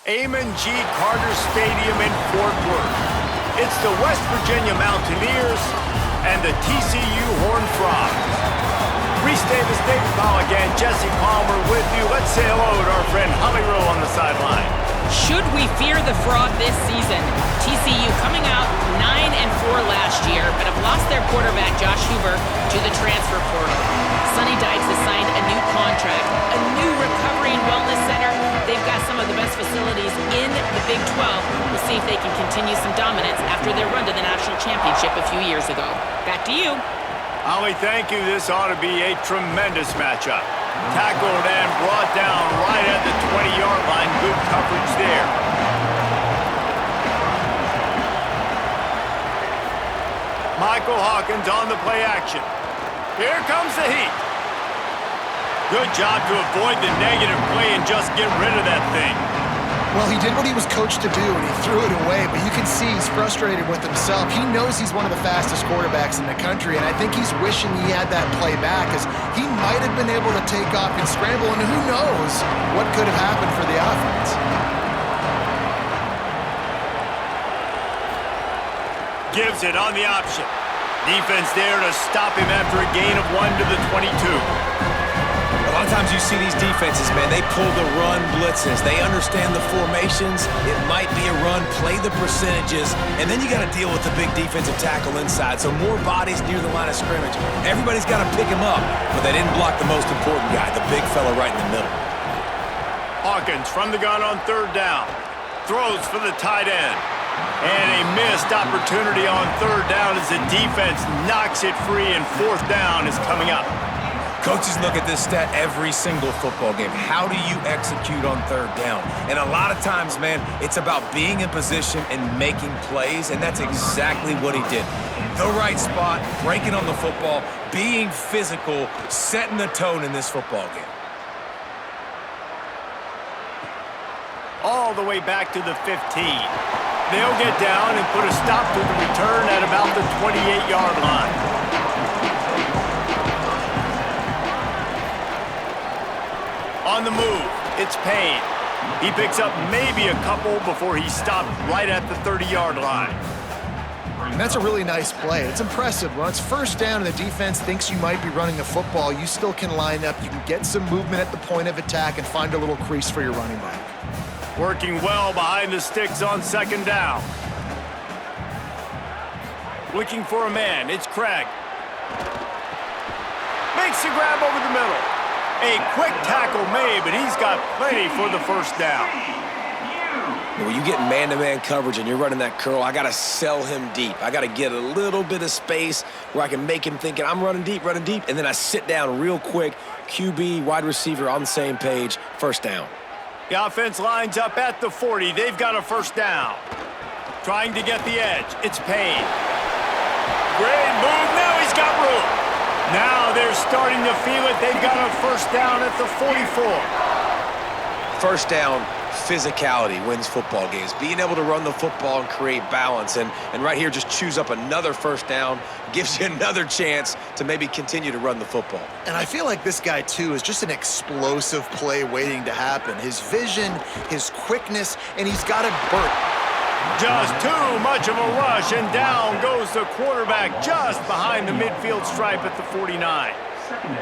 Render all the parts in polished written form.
Amon G. Carter Stadium in Fort Worth. It's the West Virginia Mountaineers and the TCU Horned Frogs. Reese Davis, David Pollock, and Jesse Palmer with you. Let's say hello to our friend Holly Rowe on the sideline. Should we fear the Frog this season? TCU coming out 9-4 last year, but have lost their quarterback Josh Huber to the transfer portal. Sonny Dykes has signed a new contract, a new recovery and wellness center. They've got some of the best facilities in the Big 12. We'll see if they can continue some dominance after their run to the national championship a few years ago. Back to you. Holly, thank you. This ought to be a tremendous matchup. Tackled and brought down right at the 20-yard line. Good coverage there. Michael Hawkins on the play action. Here comes the heat. Good job to avoid the negative play and just get rid of that thing. Well, he did what he was coached to do, and he threw it away, but you can see he's frustrated with himself. He knows he's one of the fastest quarterbacks in the country, and I think he's wishing he had that play back, because he might have been able to take off and scramble, and who knows what could have happened for the offense. Gives it on the option. Defense there to stop him after a gain of 1 to the 22. A lot of times you see these defenses, man, they pull the run blitzes. They understand the formations. It might be a run, play the percentages, and then you got to deal with the big defensive tackle inside. So more bodies near the line of scrimmage. Everybody's got to pick him up, but they didn't block the most important guy, the big fella right in the middle. Hawkins from the gun on third down. Throws for the tight end. And a missed opportunity on third down as the defense knocks it free, and fourth down is coming up. Coaches look at this stat every single football game. How do you execute on third down? And a lot of times, man, it's about being in position and making plays, and that's exactly what he did. The right spot, breaking on the football, being physical, setting the tone in this football game. All the way back to the 15. They'll get down and put a stop to the return at about the 28-yard line. On the move, it's Payne. He picks up maybe a couple before he's stopped right at the 30-yard line. And that's a really nice play. It's impressive. When it's first down and the defense thinks you might be running the football, you still can line up. You can get some movement at the point of attack and find a little crease for your running back. Working well behind the sticks on second down. Looking for a man, it's Craig. Makes the grab over the middle. A quick tackle made, but he's got plenty for the first down. When you get man-to-man coverage and you're running that curl, I got to sell him deep. I got to get a little bit of space where I can make him thinking I'm running deep, and then I sit down real quick. QB, wide receiver on the same page, first down. The offense lines up at the 40. They've got a first down. Trying to get the edge. It's Payne. Great move. Now he's got room. Now they're starting to feel it. They've got a first down at the 44. First down, physicality wins football games. Being able to run the football and create balance. And right here, just choose up another first down. Gives you another chance to maybe continue to run the football. And I feel like this guy, too, is just an explosive play waiting to happen. His vision, his quickness, and he's got it burnt. Just too much of a rush, and down goes the quarterback just behind the midfield stripe at the 49.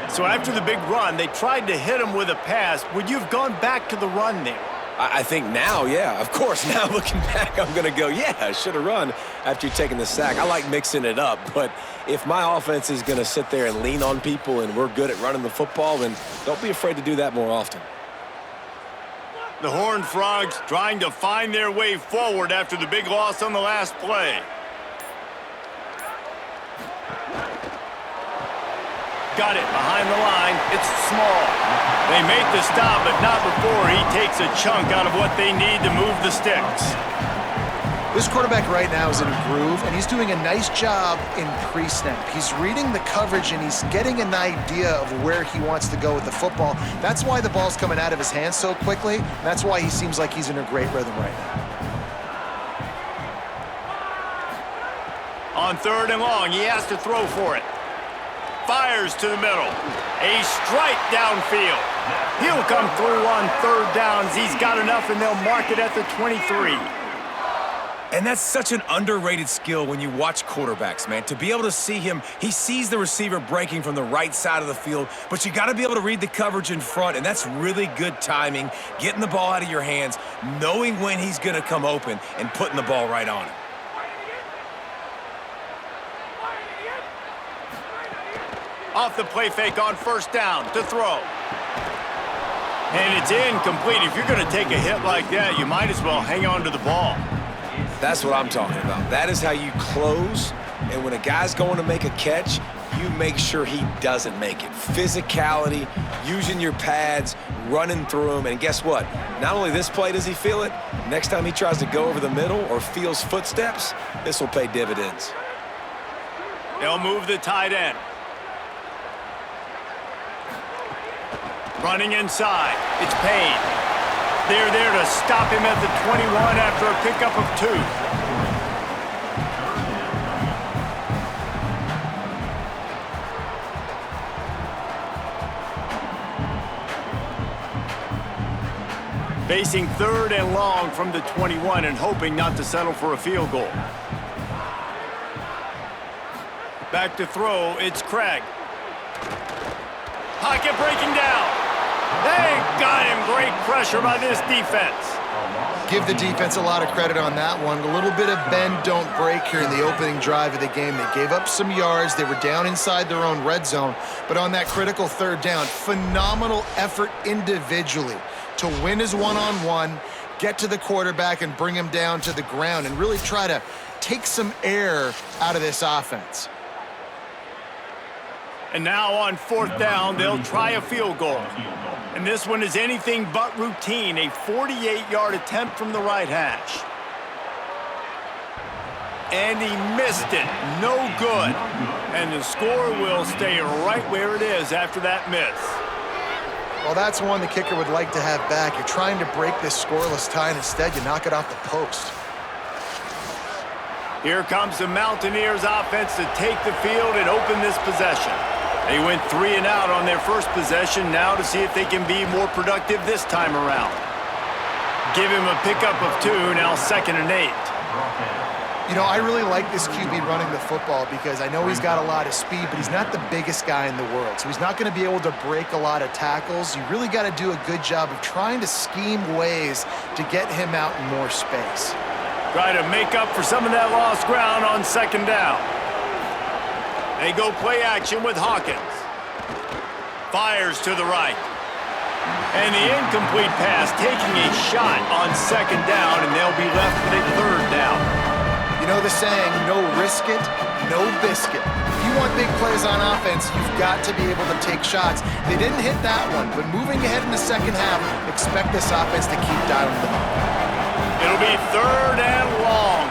So after the big run, they tried to hit him with a pass. Would you have gone back to the run there? I think now, yeah. Of course, now looking back, I'm going to go, yeah, I should have run after taking the sack. I like mixing it up, but if my offense is going to sit there and lean on people and we're good at running the football, then don't be afraid to do that more often. The Horned Frogs trying to find their way forward after the big loss on the last play. Got it behind the line. It's Small. They make the stop, but not before he takes a chunk out of what they need to move the sticks. This quarterback right now is in a groove, and he's doing a nice job in pre-snap. He's reading the coverage, and he's getting an idea of where he wants to go with the football. That's why the ball's coming out of his hands so quickly. That's why he seems like he's in a great rhythm right now. On third and long, he has to throw for it. Fires to the middle. A strike downfield. He'll come through on third downs. He's got enough, and they'll mark it at the 23. And that's such an underrated skill when you watch quarterbacks, man. To be able to see him, he sees the receiver breaking from the right side of the field, but you got to be able to read the coverage in front, and that's really good timing, getting the ball out of your hands, knowing when he's going to come open, and putting the ball right on him. Off the play fake on first down to throw. And it's incomplete. If you're going to take a hit like that, you might as well hang on to the ball. That's what I'm talking about. That is how you close, and when a guy's going to make a catch, you make sure he doesn't make it. Physicality, using your pads, running through him, and guess what? Not only this play does he feel it, next time he tries to go over the middle or feels footsteps, this will pay dividends. They'll move the tight end. Running inside. It's Payne. They're there to stop him at the 21 after a pickup of 2. Facing third and long from the 21 and hoping not to settle for a field goal. Back to throw, it's Craig. Pocket breaking down. They got him. Great pressure by this defense. Give the defense a lot of credit on that one. A little bit of bend, don't break here in the opening drive of the game. They gave up some yards. They were down inside their own red zone. But on that critical third down, phenomenal effort individually to win his one-on-one, get to the quarterback and bring him down to the ground and really try to take some air out of this offense. And now on fourth down, they'll try a field goal. And this one is anything but routine, a 48-yard attempt from the right hash. And he missed it. No good. And the score will stay right where it is after that miss. Well, that's one the kicker would like to have back. You're trying to break this scoreless tie, and instead you knock it off the post. Here comes the Mountaineers offense to take the field and open this possession. They went 3 and out on their first possession, now to see if they can be more productive this time around. Give him a pickup of 2, now 2nd and 8. You know, I really like this QB running the football because I know he's got a lot of speed, but he's not the biggest guy in the world. So he's not going to be able to break a lot of tackles. You really got to do a good job of trying to scheme ways to get him out in more space. Try to make up for some of that lost ground on 2nd down. They go play action with Hawkins. Fires to the right. And the incomplete pass taking a shot on 2nd down, and they'll be left with a 3rd down. You know the saying, no risk it, no biscuit. If you want big plays on offense, you've got to be able to take shots. They didn't hit that one, but moving ahead in the second half, expect this offense to keep dialing them up. It'll be 3rd and long.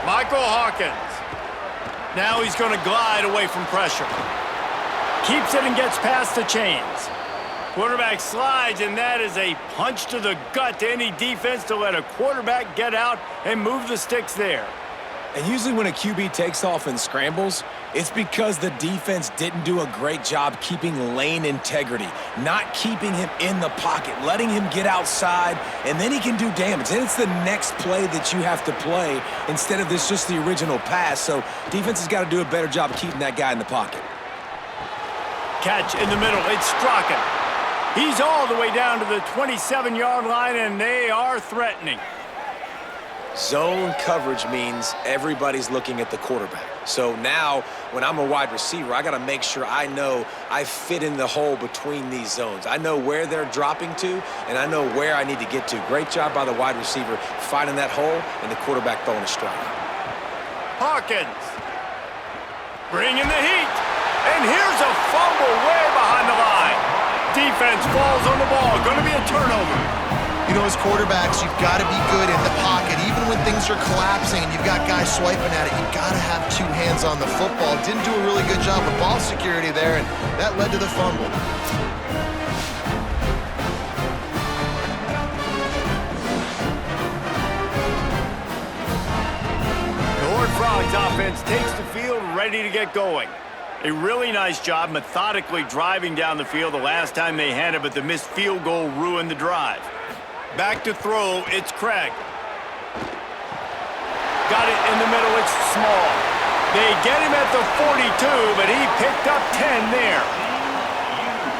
Michael Hawkins. Now he's going to glide away from pressure. Keeps it and gets past the chains. Quarterback slides, and that is a punch to the gut to any defense to let a quarterback get out and move the sticks there. And usually when a QB takes off and scrambles, it's because the defense didn't do a great job keeping lane integrity, not keeping him in the pocket, letting him get outside, and then he can do damage. Then it's the next play that you have to play instead of this just the original pass. So defense has got to do a better job of keeping that guy in the pocket. Catch in the middle. It's Strachan. He's all the way down to the 27-yard line, and they are threatening. Zone coverage means everybody's looking at the quarterback. So now, when I'm a wide receiver, I got to make sure I know I fit in the hole between these zones. I know where they're dropping to, and I know where I need to get to. Great job by the wide receiver finding that hole, and the quarterback throwing a strike. Hawkins. Bringing the heat. And here's a fumble way behind the line. Defense falls on the ball. Going to be a turnover. You know, as quarterbacks, you've got to be good in the pocket. Even when things are collapsing and you've got guys swiping at it, you've got to have 2 hands on the football. Didn't do a really good job of ball security there, and that led to the fumble. The Horned Frogs offense takes the field ready to get going. A really nice job methodically driving down the field the last time they had it, but the missed field goal ruined the drive. Back to throw, it's Craig. Got it in the middle, it's Small. They get him at the 42, but he picked up 10 there.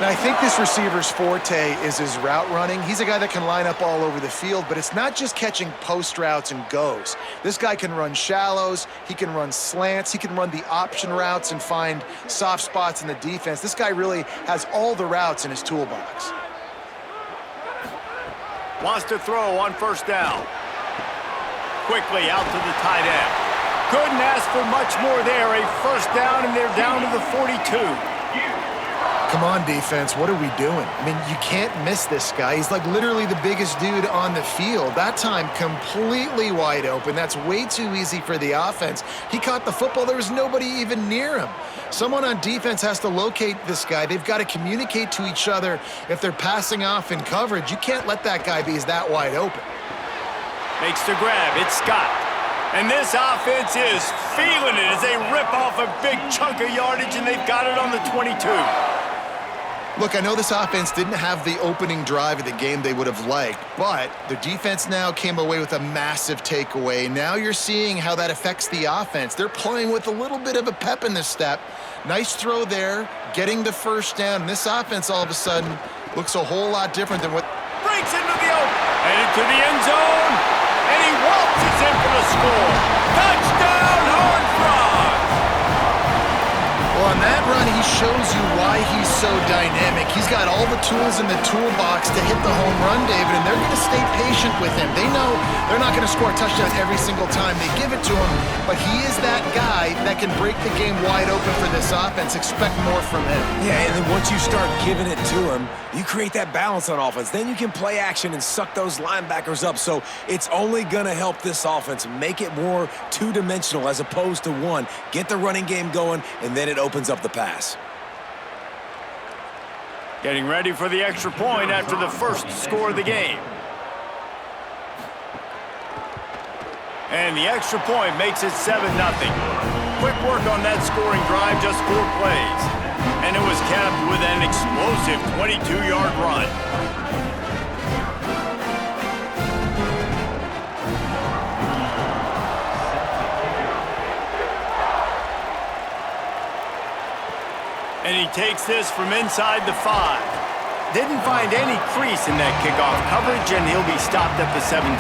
Now, I think this receiver's forte is his route running. He's a guy that can line up all over the field, but it's not just catching post routes and goes. This guy can run shallows, he can run slants, he can run the option routes and find soft spots in the defense. This guy really has all the routes in his toolbox. Wants to throw on first down. Quickly out to the tight end. Couldn't ask for much more there. A first down, and they're down to the 42. Come on, defense, what are we doing? I mean, you can't miss this guy. He's like literally the biggest dude on the field. That time, completely wide open. That's way too easy for the offense. He caught the football. There was nobody even near him. Someone on defense has to locate this guy. They've got to communicate to each other if they're passing off in coverage. You can't let that guy be that wide open. Makes the grab. It's Scott. And this offense is feeling it as they rip off a big chunk of yardage, and they've got it on the 22. Look, I know this offense didn't have the opening drive of the game they would have liked, but their defense now came away with a massive takeaway. Now you're seeing how that affects the offense. They're playing with a little bit of a pep in the step. Nice throw there, getting the first down. And this offense all of a sudden looks a whole lot different than what... Breaks into the open, and into the end zone, and he waltzes in for the score. Touchdown, Horned Frogs! Well, on that run, he shows you why he's so dynamic. He's got all the tools in the toolbox to hit the home run, David, and they're going to stay patient with him. They know they're not going to score a touchdown every single time they give it to him, but he is that guy that can break the game wide open for this offense. Expect more from him. Yeah, and then once you start giving it to him, you create that balance on offense. Then you can play action and suck those linebackers up. So it's only going to help this offense make it more two-dimensional as opposed to one. Get the running game going, and then it opens up the pass. Getting ready for the extra point after the first score of the game. And the extra point makes it 7-0. Quick work on that scoring drive, just 4 plays. And it was capped with an explosive 22-yard run. And he takes this from inside the 5. Didn't find any crease in that kickoff coverage, and he'll be stopped at the 17.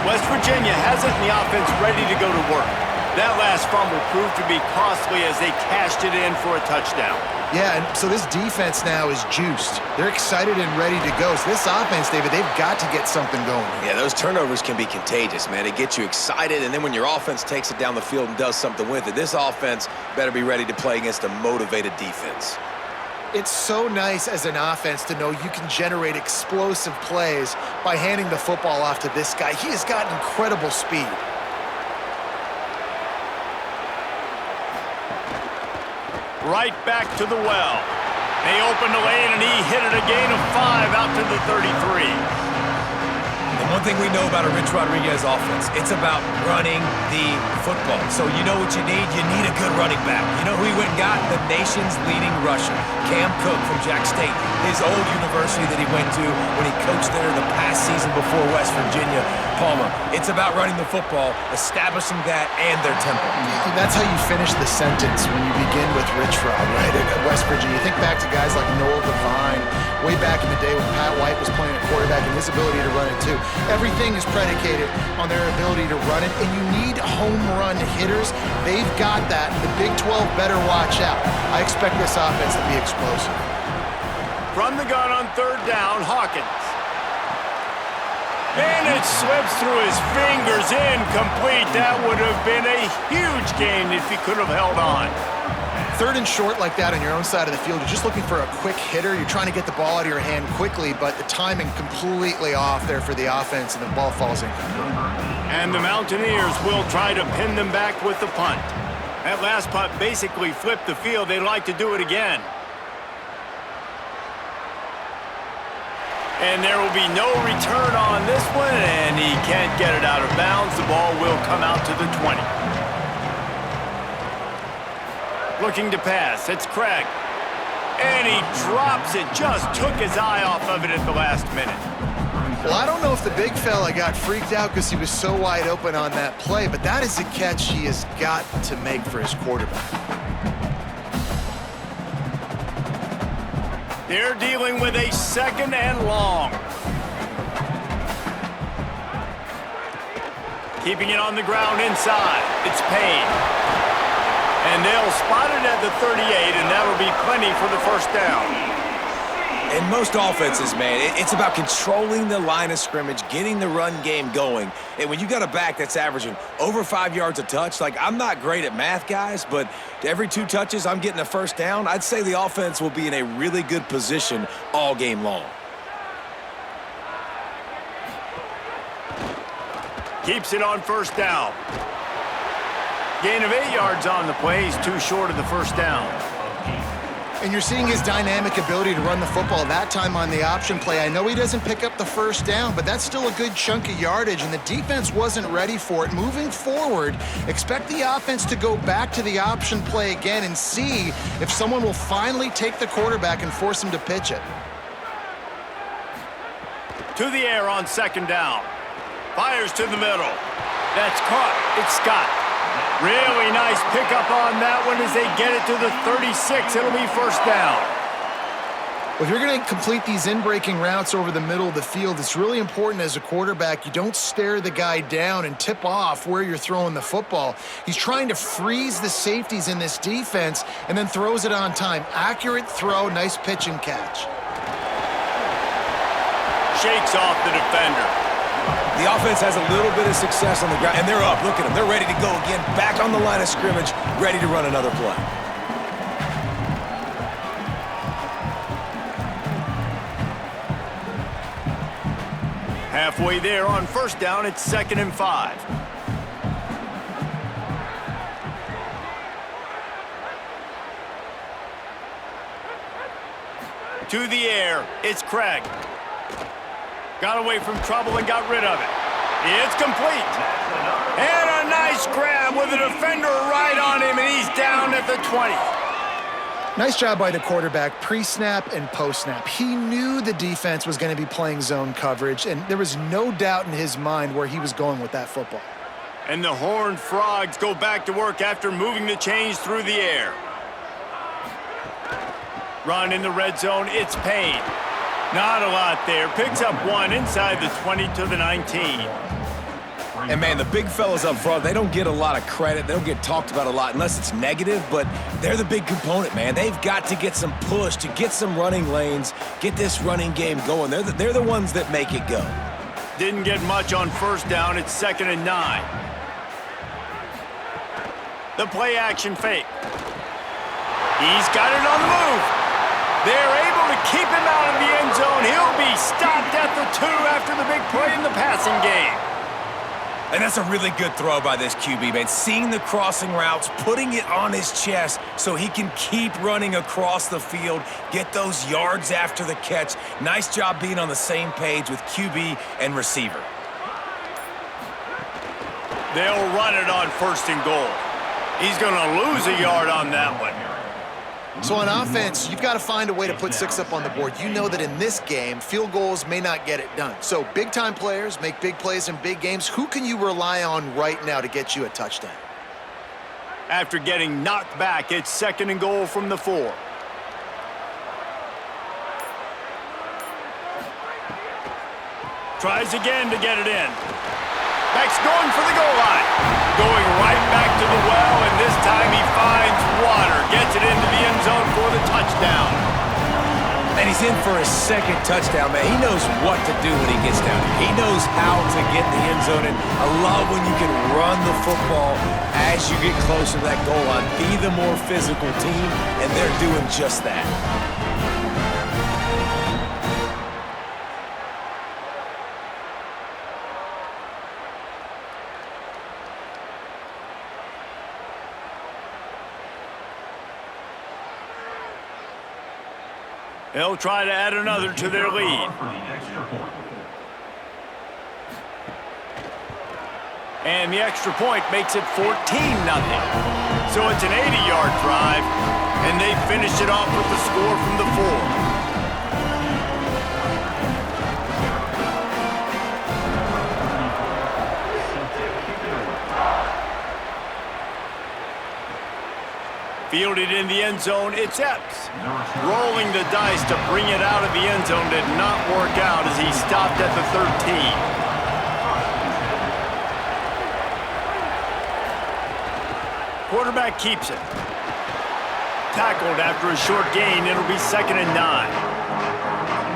West Virginia has it, and the offense ready to go to work. That last fumble proved to be costly as they cashed it in for a touchdown. Yeah, and so this defense now is juiced. They're excited and ready to go. So this offense, David, they've got to get something going. Yeah, those turnovers can be contagious, man. It gets you excited, and then when your offense takes it down the field and does something with it, this offense better be ready to play against a motivated defense. It's so nice as an offense to know you can generate explosive plays by handing the football off to this guy. He has got incredible speed. Right back to the well. They opened the lane, and he hit it a gain of 5 out to the 33. And one thing we know about a Rich Rodriguez offense, it's about running the football. So you know what you need? You need a good running back. You know who he went and got? The nation's leading rusher, Cam Cook from Jack State, his old university that he went to when he coached there the past season before West Virginia. Palmer, it's about running the football, establishing that and their tempo. That's how you finish the sentence when you begin with Rich Rod, right, at West Virginia. You think back to guys like Noel Devine, way back in the day when Pat White was playing a quarterback and his ability to run it too. Everything is predicated on their ability to run it, and you need home run hitters. They've got that, and the Big 12 better watch out. I expect this offense to be explosive. From the gun on third down, Hawkins. And it slips through his fingers, incomplete. That would have been a huge gain if he could have held on. Third and short like that on your own side of the field, you're just looking for a quick hitter. You're trying to get the ball out of your hand quickly, but the timing completely off there for the offense, and the ball falls incomplete. And the Mountaineers will try to pin them back with the punt. That last punt basically flipped the field. They'd like to do it again. And there will be no return on this one, and he can't get it out of bounds. The ball will come out to the 20. Looking to pass. It's Craig. And he drops it. Just took his eye off of it at the last minute. Well, I don't know if the big fella got freaked out because he was so wide open on that play, but that is a catch he has got to make for his quarterback. They're dealing with a 2nd and long. Keeping it on the ground inside. It's Payne. And they'll spot it at the 38, and that'll be plenty for the first down. In most offenses, man, it's about controlling the line of scrimmage, getting the run game going. And when you got a back that's averaging over 5 yards a touch, like, I'm not great at math, guys, but every 2 touches I'm getting a first down, I'd say the offense will be in a really good position all game long. Keeps it on first down. Gain of 8 yards on the play. He's too short of the first down. And you're seeing his dynamic ability to run the football, that time on the option play. I know he doesn't pick up the first down, but that's still a good chunk of yardage, and the defense wasn't ready for it. Moving forward, expect the offense to go back to the option play again and see if someone will finally take the quarterback and force him to pitch it. To the air on 2nd down. Fires to the middle. That's caught. It's Scott. Really nice pickup on that one as they get it to the 36. It'll be first down. If you're going to complete these in-breaking routes over the middle of the field, it's really important as a quarterback you don't stare the guy down and tip off where you're throwing the football. He's trying to freeze the safeties in this defense and then throws it on time. Accurate throw, nice pitch and catch. Shakes off the defender. The offense has a little bit of success on the ground, and they're up. Look at them. They're ready to go again, back on the line of scrimmage, ready to run another play. Halfway there on first down, it's 2nd and 5. To the air, it's Craig. Got away from trouble and got rid of it. It's complete. And a nice grab with a defender right on him, and he's down at the 20. Nice job by the quarterback, pre-snap and post-snap. He knew the defense was going to be playing zone coverage, and there was no doubt in his mind where he was going with that football. And the Horned Frogs go back to work after moving the chains through the air. Run in the red zone, it's Payne. Not a lot there. Picks up 1 inside the 20 to the 19. And, man, the big fellas up front, they don't get a lot of credit. They don't get talked about a lot unless it's negative, but they're the big component, man. They've got to get some push, to get some running lanes, get this running game going. They're the ones that make it go. Didn't get much on first down. It's 2nd and 9. The play action fake. He's got it on the move. They're able to keep him out of the end zone. He'll be stopped at the 2 after the big play in the passing game. And that's a really good throw by this QB, man. Seeing the crossing routes, putting it on his chest so he can keep running across the field, get those yards after the catch. Nice job being on the same page with QB and receiver. They'll run it on 1st and goal. He's going to lose a yard on that one. So on offense, you've got to find a way to put 6 up on the board. You know that in this game, field goals may not get it done. So big-time players make big plays in big games. Who can you rely on right now to get you a touchdown? After getting knocked back, it's 2nd and goal from the 4. Tries again to get it in. Beck's going for the goal line. Going right back to the well, and this time he finds water. Gets it into the end zone for the touchdown. And he's in for his 2nd touchdown, man. He knows what to do when he gets down here. He knows how to get in the end zone, and I love when you can run the football as you get closer to that goal line. Be the more physical team, and they're doing just that. They'll try to add another to their lead. And the extra point makes it 14-0. So it's an 80-yard drive, and they finish it off with the score from the 4. Fielded in the end zone, it's Epps. Rolling the dice to bring it out of the end zone did not work out as he stopped at the 13. Quarterback keeps it. Tackled after a short gain, it'll be 2nd and 9.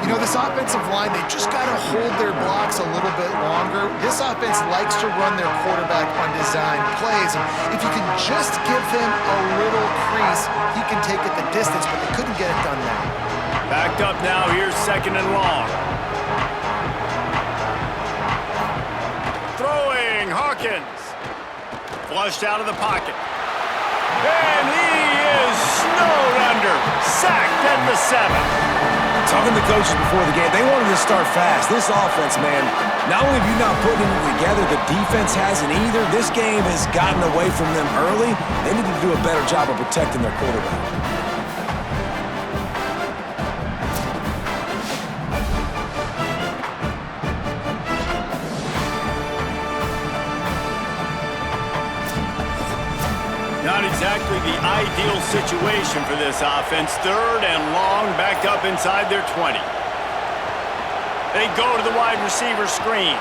You know, this offensive line, they just got to hold their blocks a little bit longer. This offense likes to run their quarterback on design plays. And if you can just give him a little crease, he can take it the distance, but they couldn't get it done there. Backed up now, here's 2nd and long. Throwing, Hawkins. Flushed out of the pocket. And he is snowed under. Sacked at the 7. Talking to coaches before the game, they wanted to start fast. This offense, man, not only have you not put it together, the defense hasn't either. This game has gotten away from them early. They need to do a better job of protecting their quarterback. Not exactly the ideal situation for this offense. 3rd and long, backed up inside their 20. They go to the wide receiver screen.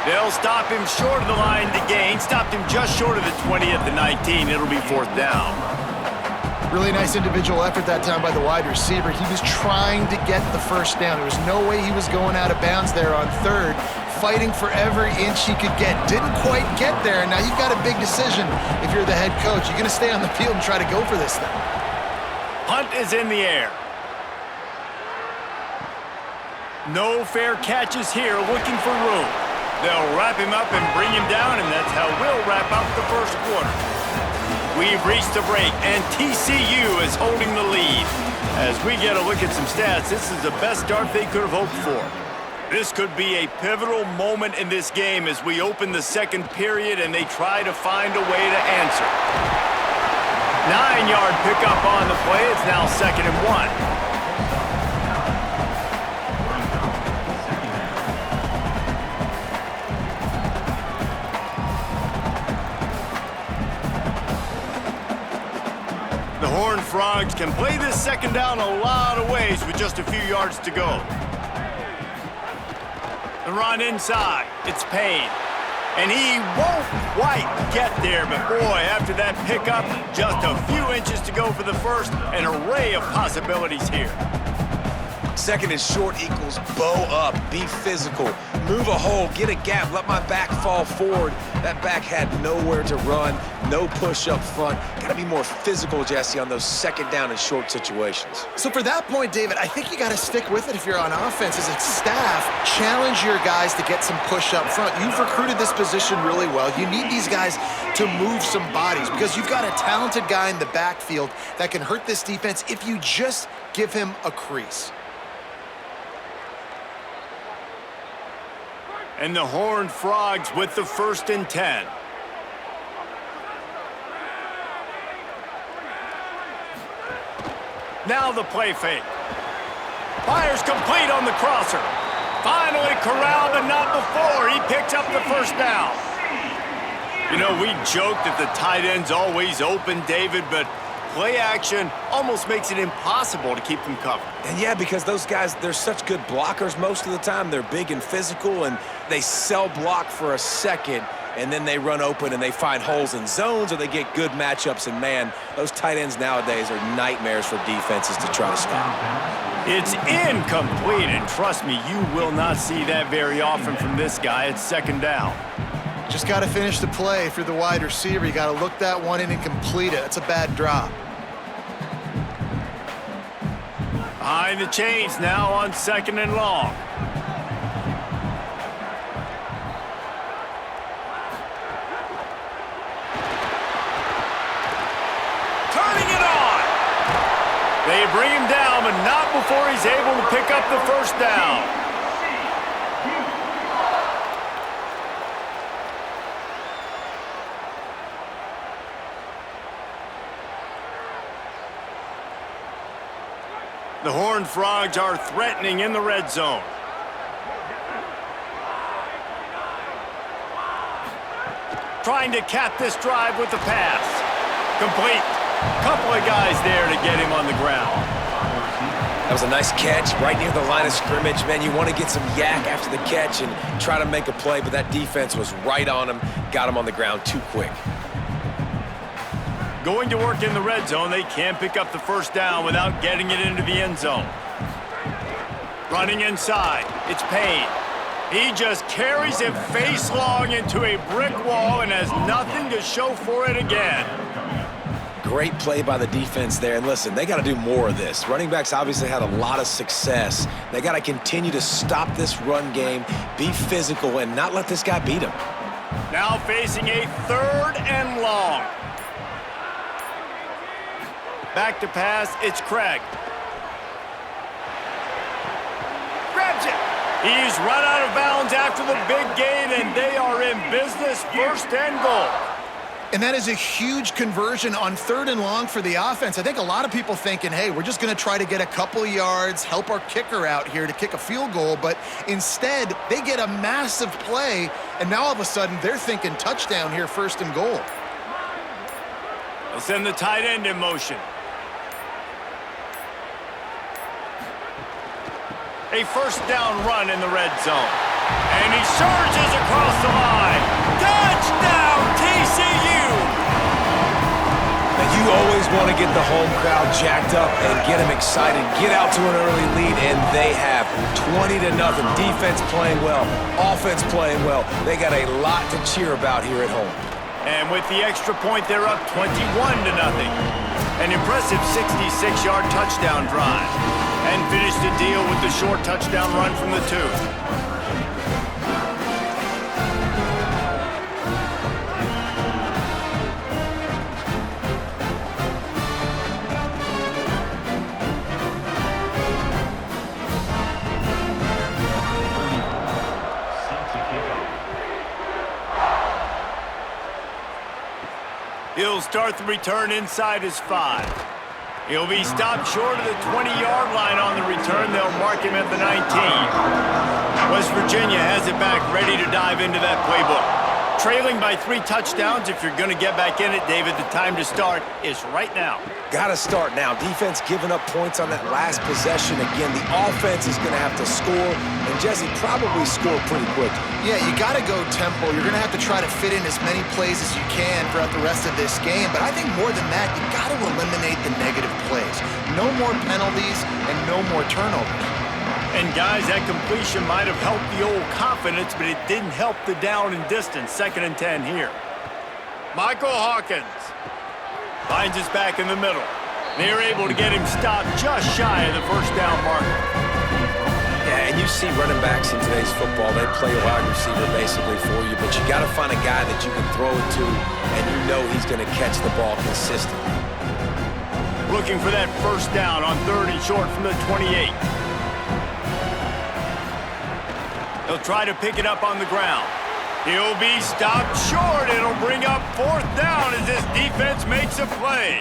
They'll stop him short of the line to gain. Stopped him just short of the 20 at the 19. It'll be 4th down. Really nice individual effort that time by the wide receiver. He was trying to get the 1st down. There was no way he was going out of bounds there on 3rd. Fighting for every inch he could get. Didn't quite get there. Now you've got a big decision if you're the head coach. You're going to stay on the field and try to go for this thing. Punt is in the air. No fair catches here, looking for room. They'll wrap him up and bring him down, and that's how we'll wrap up the 1st quarter. We've reached the break, and TCU is holding the lead. As we get a look at some stats, this is the best start they could have hoped for. This could be a pivotal moment in this game as we open the 2nd period and they try to find a way to answer. 9-yard pickup on the play. It's now 2nd and 1. The Horned Frogs can play this 2nd down a lot of ways with just a few yards to go. The run inside, it's Payne. And he won't quite get there, but boy, after that pickup, just a few inches to go for the 1st. An array of possibilities here. 2nd and short equals bow up, be physical, move a hole, get a gap, let my back fall forward. That back had nowhere to run, no push up front. Got to be more physical, Jesse, on those 2nd down and short situations. So for that point, David, I think you got to stick with it if you're on offense. As a staff, challenge your guys to get some push up front. You've recruited this position really well. You need these guys to move some bodies because you've got a talented guy in the backfield that can hurt this defense if you just give him a crease. And the Horned Frogs with the 1st and 10. Now the play fake. Fires complete on the crosser. Finally corralled, but not before. He picks up the 1st down. You know, we joke that the tight end's always open, David, but play action almost makes it impossible to keep them covered. And yeah, because those guys, they're such good blockers most of the time. They're big and physical, and they sell block for a second, and then they run open and they find holes in zones or they get good matchups. And man, those tight ends nowadays are nightmares for defenses to try to stop. It's incomplete, and trust me, you will not see that very often from this guy. It's 2nd down. Just got to finish the play for the wide receiver. You got to look that one in and complete it. That's a bad drop. Behind the chains now on 2nd and long. Turning it on. They bring him down, but not before he's able to pick up the 1st down. The Horned Frogs are threatening in the red zone. Trying to cap this drive with the pass. Complete. Couple of guys there to get him on the ground. That was a nice catch right near the line of scrimmage. Man, you want to get some yak after the catch and try to make a play, but that defense was right on him, got him on the ground too quick. Going to work in the red zone, they can't pick up the first down without getting it into the end zone. Running inside, it's Payne. He just carries it face long into a brick wall and has nothing to show for it again. Great play by the defense there. And listen, they got to do more of this. Running backs obviously had a lot of success. They got to continue to stop this run game, be physical, and not let this guy beat him. Now facing a 3rd and long. Back to pass, it's Craig. Grabs it. He's run out of bounds after the big gain, and they are in business, 1st and goal. And that is a huge conversion on 3rd and long for the offense. I think a lot of people thinking, hey, we're just going to try to get a couple of yards, help our kicker out here to kick a field goal. But instead, they get a massive play, and now all of a sudden they're thinking touchdown here, 1st and goal. They'll send the tight end in motion. A 1st down run in the red zone. And he surges across the line. Touchdown, TCU! And you always want to get the home crowd jacked up and get them excited. Get out to an early lead, and they have 20-0. Defense playing well, offense playing well. They got a lot to cheer about here at home. And with the extra point, they're up 21-0. An impressive 66-yard touchdown drive. And finished the deal with the short touchdown run from the 2. He'll start the return inside his 5. He'll be stopped short of the 20-yard line on the return. They'll mark him at the 19. West Virginia has it back, ready to dive into that playbook. Trailing by 3 touchdowns. If you're going to get back in it, David, the time to start is right now. Got to start now. Defense giving up points on that last possession. Again, the offense is going to have to score, and Jesse probably score pretty quick. Yeah, you got to go tempo. You're going to have to try to fit in as many plays as you can throughout the rest of this game. But I think more than that, you got to eliminate the negative plays. No more penalties and no more turnovers. And guys, that completion might have helped the old confidence, but it didn't help the down and distance. 2nd and 10 here. Michael Hawkins finds his back in the middle. They're able to get him stopped just shy of the 1st down marker. Yeah, and you see running backs in today's football, they play a wide receiver basically for you, but you got to find a guy that you can throw it to, and you know he's going to catch the ball consistently. Looking for that 1st down on 3rd and short from the 28. He'll try to pick it up on the ground. He'll be stopped short. It'll bring up 4th down as this defense makes a play.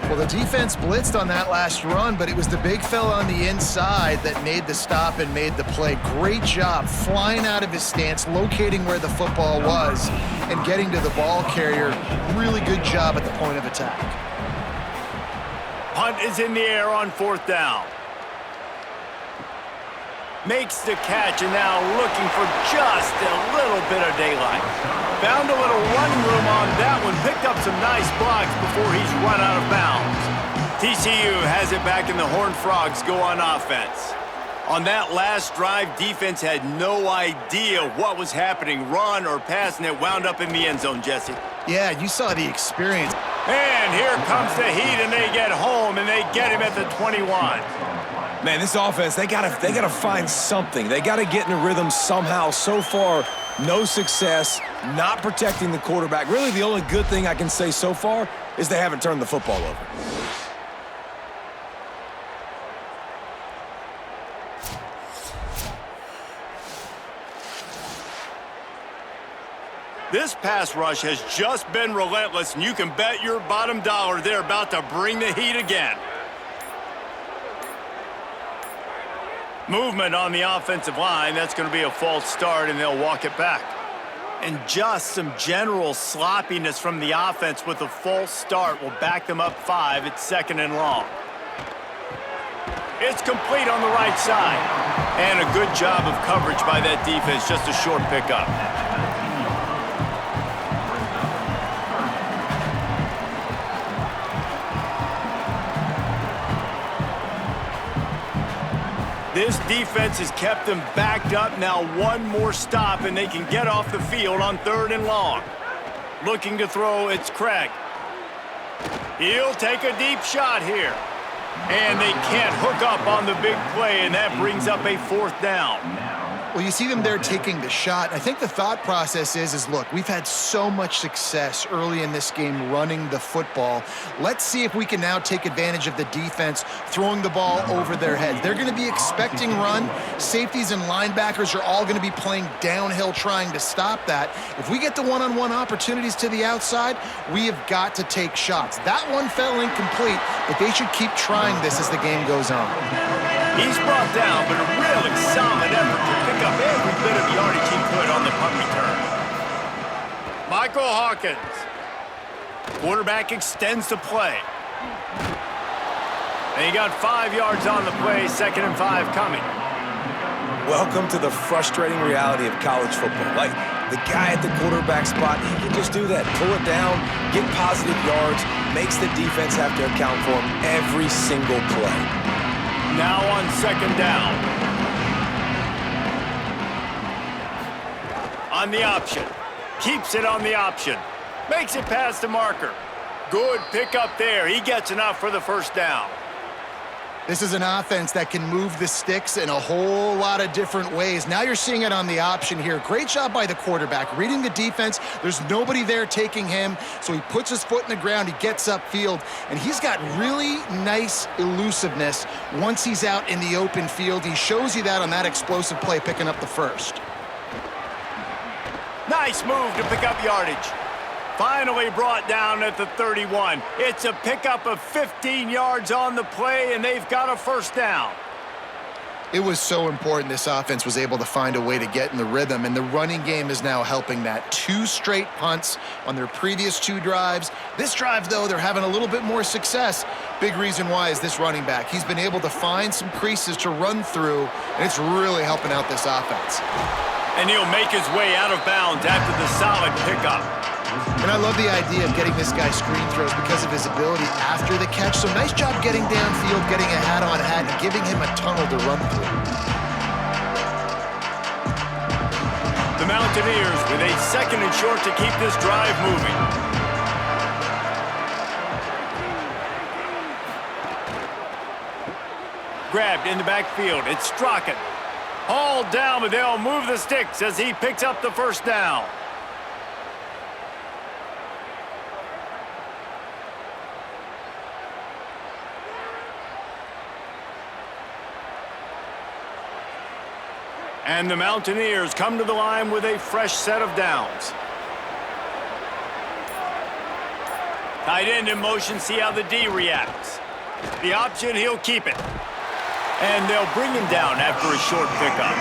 Well, the defense blitzed on that last run, but it was the big fella on the inside that made the stop and made the play. Great job flying out of his stance, locating where the football was, and getting to the ball carrier. Really good job at the point of attack. Punt is in the air on 4th down. Makes the catch, and now looking for just a little bit of daylight. Found a little running room on that one. Picked up some nice blocks before he's run out of bounds. TCU has it back, and the Horned Frogs go on offense. On that last drive, defense had no idea what was happening, run or pass, and it wound up in the end zone, Jesse. Yeah, you saw the experience. And here comes the heat, and they get home, and they get him at the 21. Man, this offense, they gotta find something. They gotta get in a rhythm somehow. So far, no success, not protecting the quarterback. Really, the only good thing I can say so far is they haven't turned the football over. This pass rush has just been relentless, and you can bet your bottom dollar they're about to bring the heat again. Movement on the offensive line. That's going to be a false start, and they'll walk it back. And just some general sloppiness from the offense with a false start will back them up 5 at 2nd and long. It's complete on the right side. And a good job of coverage by that defense. Just a short pickup. This defense has kept them backed up. Now one more stop, and they can get off the field on 3rd and long. Looking to throw, it's Craig. He'll take a deep shot here. And they can't hook up on the big play, and that brings up a 4th down. Well, you see them there taking the shot. I think the thought process is look, we've had so much success early in this game running the football. Let's see if we can now take advantage of the defense throwing the ball over their heads. They're going to be expecting run. Safeties and linebackers are all going to be playing downhill trying to stop that. If we get the one-on-one opportunities to the outside, we have got to take shots. That one fell incomplete, but they should keep trying this as the game goes on. He's brought down, but a really solid effort to pick up every bit of yardage he could on the punt return. Michael Hawkins. Quarterback extends the play. And he got 5 yards on the play, 2nd and 5 coming. Welcome to the frustrating reality of college football. Like, the guy at the quarterback spot, he can just do that. Pull it down, get positive yards, makes the defense have to account for him every single play. Now on 2nd down. On the option. Keeps it on the option. Makes it past the marker. Good pickup there. He gets enough for the 1st down. This is an offense that can move the sticks in a whole lot of different ways. Now you're seeing it on the option here. Great job by the quarterback. Reading the defense, there's nobody there taking him, so he puts his foot in the ground, he gets upfield, and he's got really nice elusiveness once he's out in the open field. He shows you that on that explosive play, picking up the 1st. Nice move to pick up yardage. Finally brought down at the 31. It's a pickup of 15 yards on the play, and they've got a 1st down. It was so important this offense was able to find a way to get in the rhythm, and the running game is now helping that. 2 straight punts on their previous 2 drives. This drive, though, they're having a little bit more success. Big reason why is this running back. He's been able to find some creases to run through, and it's really helping out this offense. And he'll make his way out of bounds after the solid pickup. And I love the idea of getting this guy screen throws because of his ability after the catch. So nice job getting downfield, getting a hat-on-hat, and giving him a tunnel to run through. The Mountaineers with a 2nd and short to keep this drive moving. Grabbed in the backfield. It's Strachan. Hauled down, but they'll move the sticks as he picks up the 1st down. And the Mountaineers come to the line with a fresh set of downs. Tight end in motion, see how the D reacts. The option, he'll keep it. And they'll bring him down after a short pickup.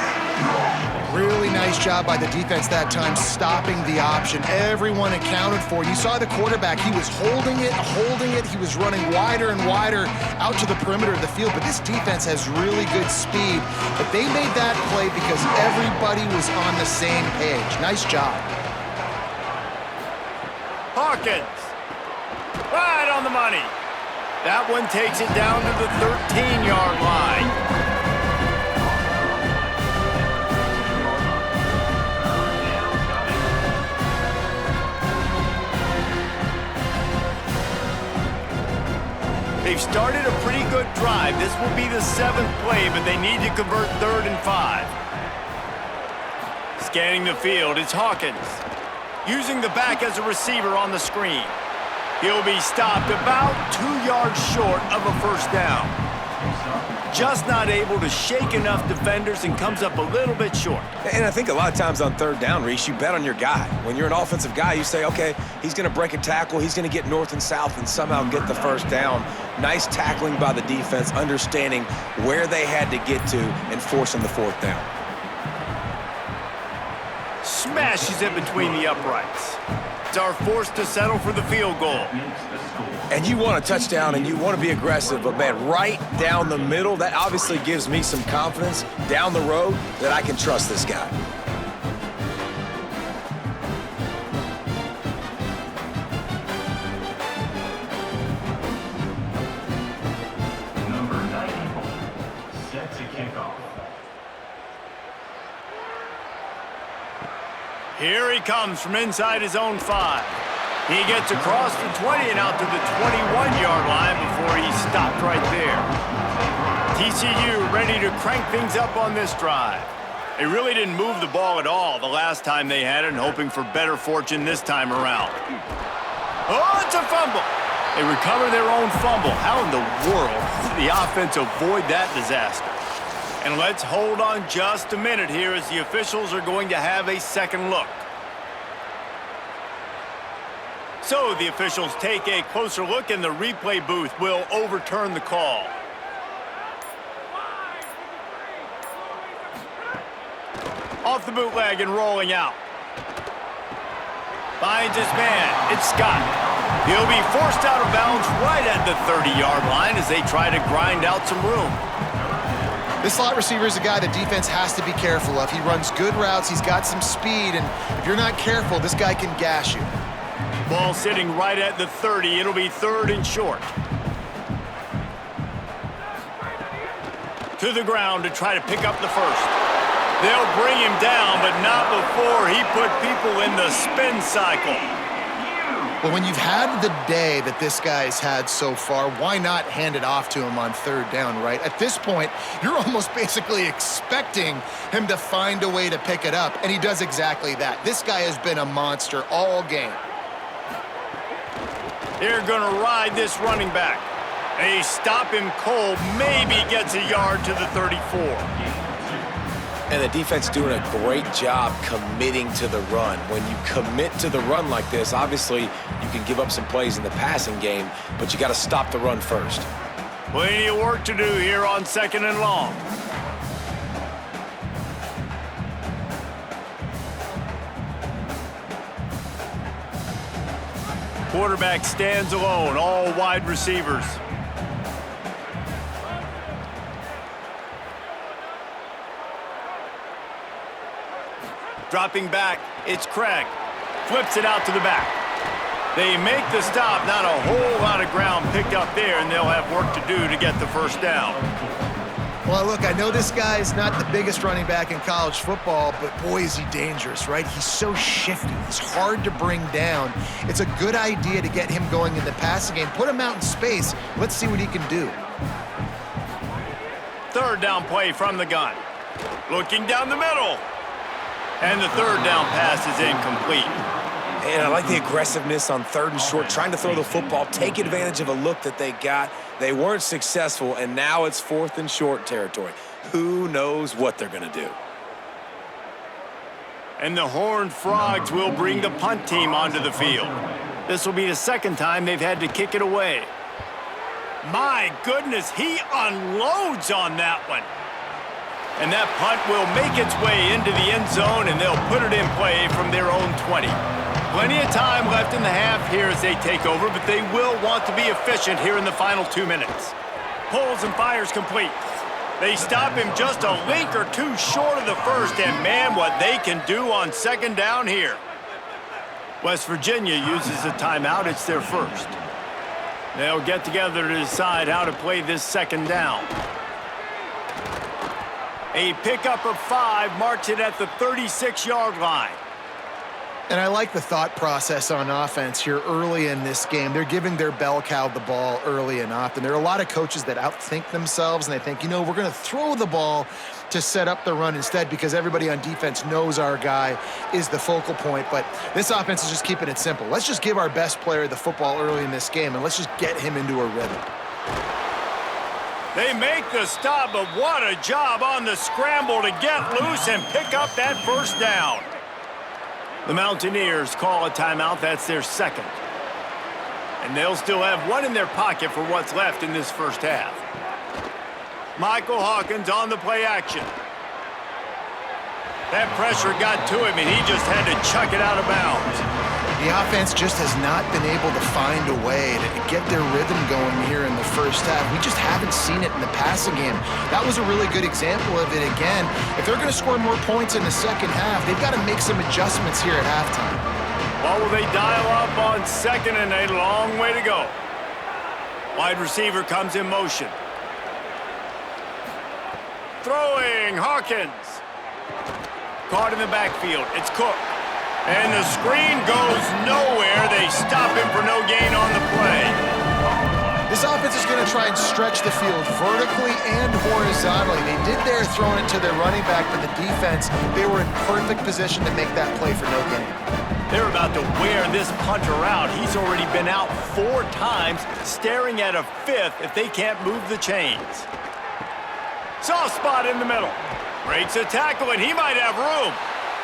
Really nice job by the defense that time, stopping the option. Everyone accounted for. You saw the quarterback. He was holding it. He was running wider and wider out to the perimeter of the field. But this defense has really good speed. But they made that play because everybody was on the same page. Nice job. Hawkins. Right on the money. That one takes it down to the 13-yard line. They've started a pretty good drive. This will be the 7th play, but they need to convert 3rd and 5. Scanning the field, it's Hawkins. Using the back as a receiver on the screen. He'll be stopped about 2 yards short of a 1st down. just not able to shake enough defenders and comes up a little bit short. And I think a lot of times on third down, Reese, you bet on your guy. When you're an offensive guy, you say, okay, he's going to break a tackle, he's going to get north and south and somehow get the first down. Nice tackling by the defense, understanding where they had to get to and forcing the fourth down. Smashes it between the uprights. Are forced to settle for the field goal. And you want a touchdown and you want to be aggressive, but man, right down the middle, that obviously gives me some confidence down the road that I can trust this guy. Number 94, set to kick off. Here he comes from inside his own 5. He gets across the 20 and out to the 21-yard line before he stopped right there. TCU ready to crank things up on this drive. They really didn't move the ball at all the last time they had it, and hoping for better fortune this time around. Oh, it's a fumble. They recover their own fumble. How in the world did the offense avoid that disaster? And let's hold on just a minute here as the officials are going to have a second look. So the officials take a closer look and the replay booth will overturn the call. Off the bootleg and rolling out. Finds his man. It's Scott. He'll be forced out of bounds right at the 30-yard line as they try to grind out some room. This slot receiver is a guy the defense has to be careful of. He runs good routes, he's got some speed, and if you're not careful, this guy can gash you. Ball sitting right at the 30. It'll be 3rd and short. To the ground to try to pick up the first. They'll bring him down, but not before he put people in the spin cycle. Well, when you've had the day that this guy's had so far, why not hand it off to him on 3rd down, right? At this point, you're almost basically expecting him to find a way to pick it up, and he does exactly that. This guy has been a monster all game. They're going to ride this running back. They stop him cold, maybe gets a yard to the 34. And the defense doing a great job committing to the run. When you commit to the run like this, obviously you can give up some plays in the passing game, but you got to stop the run first. Plenty of work to do here on 2nd and long. Quarterback stands alone, all wide receivers. Dropping back, it's Craig. Flips it out to the back. They make the stop, not a whole lot of ground picked up there, and they'll have work to do to get the first down. Well, look, I know this guy's not the biggest running back in college football, but boy, is he dangerous, right? He's so shifty. He's hard to bring down. It's a good idea to get him going in the passing game. Put him out in space. Let's see what he can do. 3rd down play from the gun. Looking down the middle. And the 3rd down pass is incomplete. And I like the aggressiveness on 3rd and short, trying to throw the football, take advantage of a look that they got. They weren't successful, and now it's 4th and short territory. Who knows what they're going to do? And the Horned Frogs will bring the punt team onto the field. This will be the 2nd time they've had to kick it away. My goodness, he unloads on that one. And that punt will make its way into the end zone, and they'll put it in play from their own 20. Plenty of time left in the half here as they take over, but they will want to be efficient here in the final 2 minutes. Pulls and fires complete. They stop him just a link or two short of the first, and man, what they can do on 2nd down here. West Virginia uses a timeout. It's their first. They'll get together to decide how to play this 2nd down. A pickup of 5 marks it at the 36-yard line. And I like the thought process on offense here early in this game. They're giving their bell cow the ball early and often. There are a lot of coaches that outthink themselves, and they think, you know, we're going to throw the ball to set up the run instead because everybody on defense knows our guy is the focal point. But this offense is just keeping it simple. Let's just give our best player the football early in this game, and let's just get him into a rhythm. They make the stop, but what a job on the scramble to get loose and pick up that first down. The Mountaineers call a timeout. That's their second. And they'll still have one in their pocket for what's left in this first half. Michael Hawkins on the play action. That pressure got to him, and he just had to chuck it out of bounds. The offense just has not been able to find a way to get their rhythm going here in the first half. We just haven't seen it in the passing game. That was a really good example of it again. If they're going to score more points in the second half, they've got to make some adjustments here at halftime. Well, will they dial up on second, and a long way to go. Wide receiver comes in motion. Throwing, Hawkins. Caught in the backfield. It's Cook. And the screen goes nowhere. They stop him for no gain on the play. This offense is going to try and stretch the field vertically and horizontally. They did there throwing it to their running back, but the defense, they were in perfect position to make that play for no gain. They're about to wear this punter out. He's already been out 4 times, staring at a 5th if they can't move the chains. Soft spot in the middle. Breaks a tackle, and he might have room.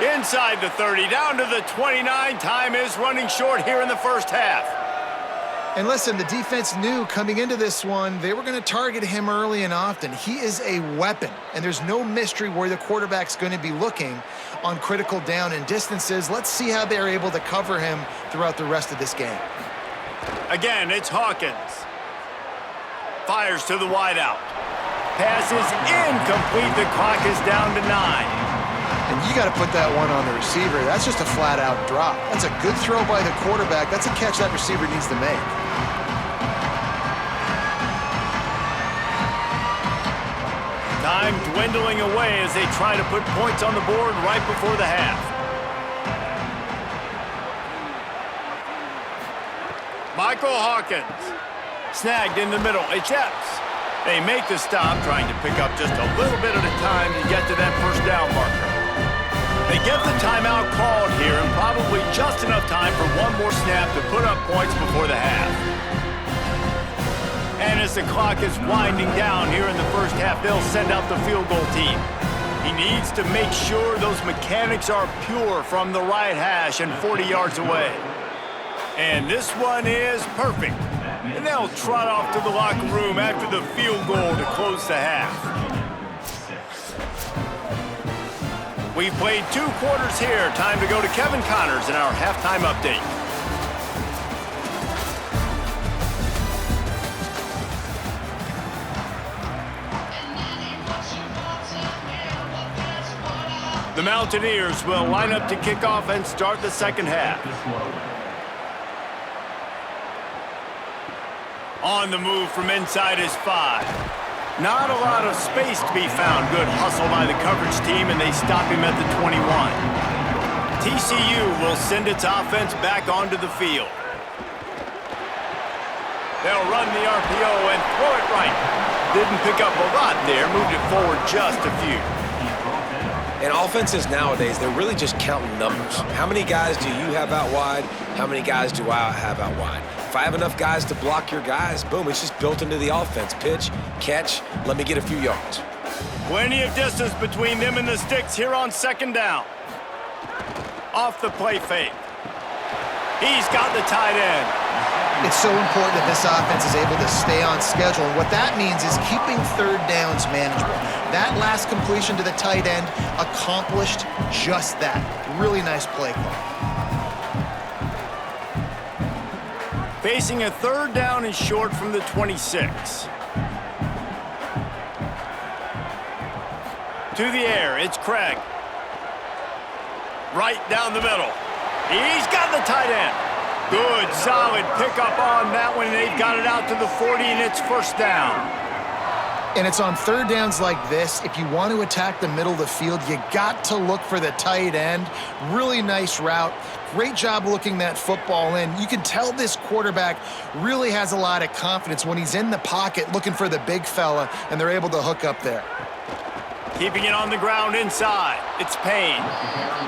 Inside the 30, down to the 29. Time is running short here in the first half. And listen, the defense knew coming into this one, they were going to target him early and often. He is a weapon, and there's no mystery where the quarterback's going to be looking on critical down and distances. Let's see how they're able to cover him throughout the rest of this game. Again, it's Hawkins. Fires to the wideout. Pass is incomplete. The clock is down to 9. And you got to put that one on the receiver. That's just a flat-out drop. That's a good throw by the quarterback. That's a catch that receiver needs to make. Time dwindling away as they try to put points on the board right before the half. Michael Hawkins. Snagged in the middle. It's Epps. They make the stop, trying to pick up just a little bit at a time to get to that first down marker. They get the timeout called here, and probably just enough time for one more snap to put up points before the half. And as the clock is winding down here in the first half, they'll send out the field goal team. He needs to make sure those mechanics are pure from the right hash and 40 yards away. And this one is perfect. And they'll trot off to the locker room after the field goal to close the half. We've played 2 quarters here. Time to go to Kevin Connors in our halftime update. The Mountaineers will line up to kick off and start the second half. On the move from inside is 5. Not a lot of space to be found. Good hustle by the coverage team, and they stop him at the 21. TCU will send its offense back onto the field. They'll run the RPO and throw it right. Didn't pick up a lot there, moved it forward just a few. And offenses nowadays, they're really just counting numbers. How many guys do you have out wide? How many guys do I have out wide? If I have enough guys to block your guys, boom, it's just built into the offense. Pitch, catch, let me get a few yards. Plenty of distance between them and the sticks here on second down. Off the play fake. He's got the tight end. It's so important that this offense is able to stay on schedule. And what that means is keeping third downs manageable. That last completion to the tight end accomplished just that. Really nice play call. Facing a third down and short from the 26. To the air, it's Craig. Right down the middle. He's got the tight end. Good, solid pickup on that one. They've got it out to the 40, and it's first down. And it's on third downs like this. If you want to attack the middle of the field, you got to look for the tight end. Really nice route. Great job looking that football in. You can tell this quarterback really has a lot of confidence when he's in the pocket looking for the big fella, and they're able to hook up there. Keeping it on the ground inside. It's Payne.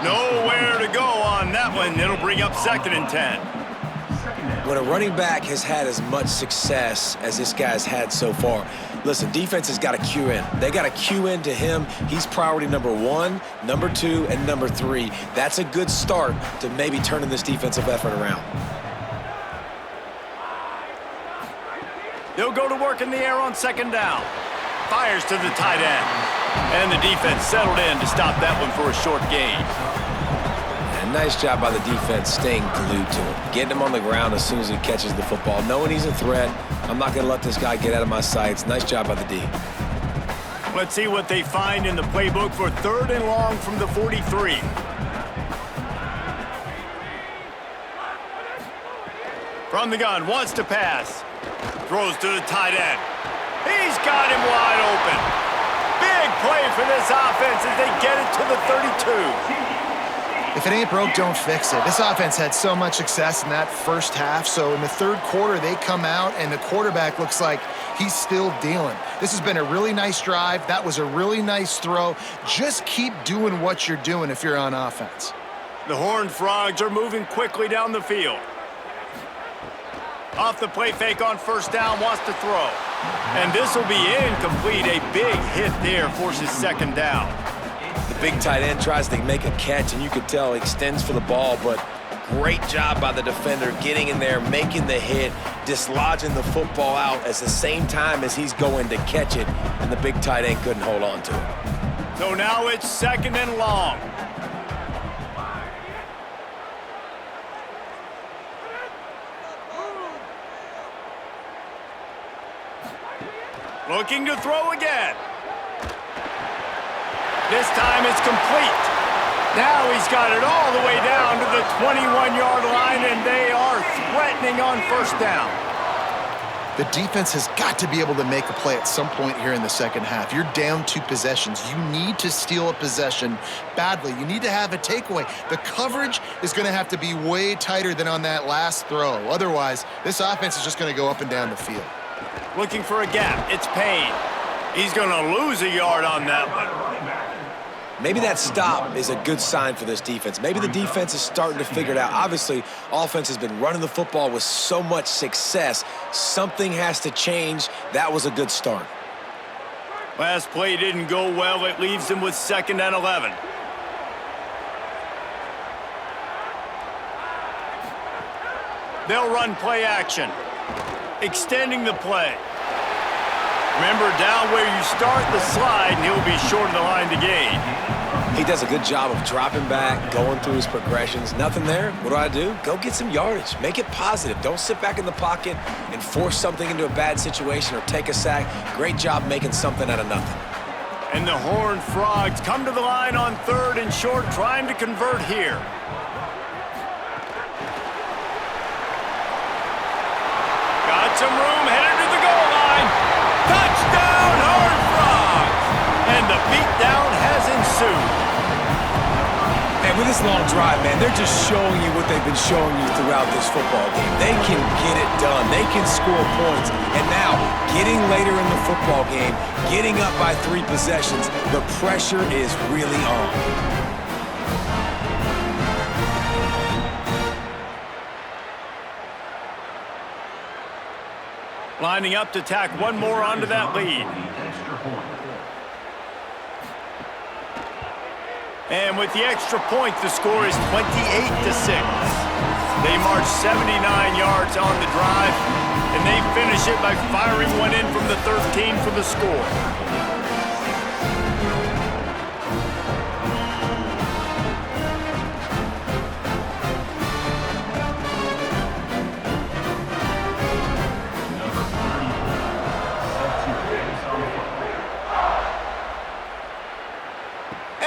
Nowhere to go on that one. It'll bring up second and 10. When a running back has had as much success as this guy's had so far, listen, defense has got to cue in. They got to cue in to him. He's priority number 1, number 2, and number 3. That's a good start to maybe turning this defensive effort around. They'll go to work in the air on second down. Fires to the tight end. And the defense settled in to stop that one for a short gain. And nice job by the defense staying glued to him. Getting him on the ground as soon as he catches the football. Knowing he's a threat, I'm not going to let this guy get out of my sights. Nice job by the D. Let's see what they find in the playbook for 3rd and long from the 43. From the gun, wants to pass. Throws to the tight end. He's got him wide open. Big play for this offense as they get it to the 32. If it ain't broke, don't fix it. This offense had so much success in that first half, so in the third quarter, they come out, and the quarterback looks like he's still dealing. This has been a really nice drive. That was a really nice throw. Just keep doing what you're doing if you're on offense. The Horned Frogs are moving quickly down the field. Off the play fake on first down, wants to throw. And this will be incomplete. A big hit there forces second down. The big tight end tries to make a catch, and you could tell he extends for the ball, but great job by the defender getting in there, making the hit, dislodging the football out at the same time as he's going to catch it, and the big tight end couldn't hold on to it. So now it's 2nd and long. Looking to throw again. This time it's complete. Now he's got it all the way down to the 21-yard line, and they are threatening on first down. The defense has got to be able to make a play at some point here in the second half. You're down 2 possessions. You need to steal a possession badly. You need to have a takeaway. The coverage is going to have to be way tighter than on that last throw. Otherwise, this offense is just going to go up and down the field. Looking for a gap. It's Payne. He's going to lose a yard on that one. Maybe that stop is a good sign for this defense. Maybe the defense is starting to figure it out. Obviously, offense has been running the football with so much success. Something has to change. That was a good start. Last play didn't go well. It leaves them with 2nd and 11. They'll run play action. Extending the play. Remember, down where you start the slide, and he'll be short of the line to gain. He does a good job of dropping back, going through his progressions. Nothing there. What do? Go get some yardage. Make it positive. Don't sit back in the pocket and force something into a bad situation or take a sack. Great job making something out of nothing. And the Horned Frogs come to the line on 3rd and short, trying to convert here. Got some room, headed to the goal line. Touchdown, Horned Frogs! And the beatdown has ensued. And with this long drive, man, they're just showing you what they've been showing you throughout this football game. They can get it done. They can score points. And now, getting later in the football game, getting up by 3 possessions, the pressure is really on. Lining up to tack one more onto that lead. And with the extra point, the score is 28-6. They march 79 yards on the drive, and they finish it by firing one in from the 13 for the score.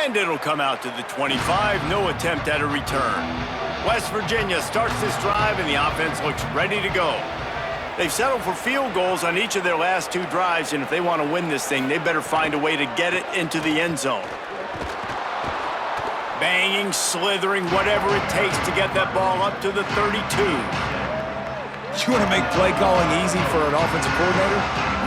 And it'll come out to the 25. No attempt at a return. West Virginia starts this drive, and the offense looks ready to go. They've settled for field goals on each of their last 2 drives, and if they want to win this thing, they better find a way to get it into the end zone. Banging, slithering, whatever it takes to get that ball up to the 32. You want to make play calling easy for an offensive coordinator?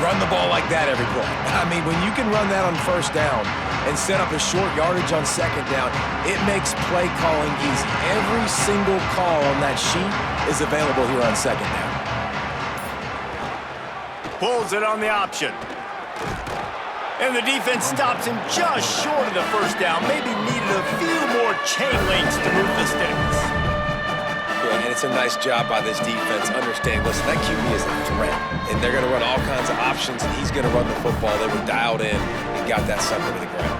Run the ball like that every play. I mean, when you can run that on first down and set up a short yardage on second down, it makes play calling easy. Every single call on that sheet is available here on second down. Pulls it on the option. And the defense stops him just short of the first down. Maybe needed a few more chain links to move the sticks. Yeah, and it's a nice job by this defense understanding, listen, that QB is a threat. And they're going to run all kinds of options, and he's going to run the football. They were dialed in and got that sucker to the ground.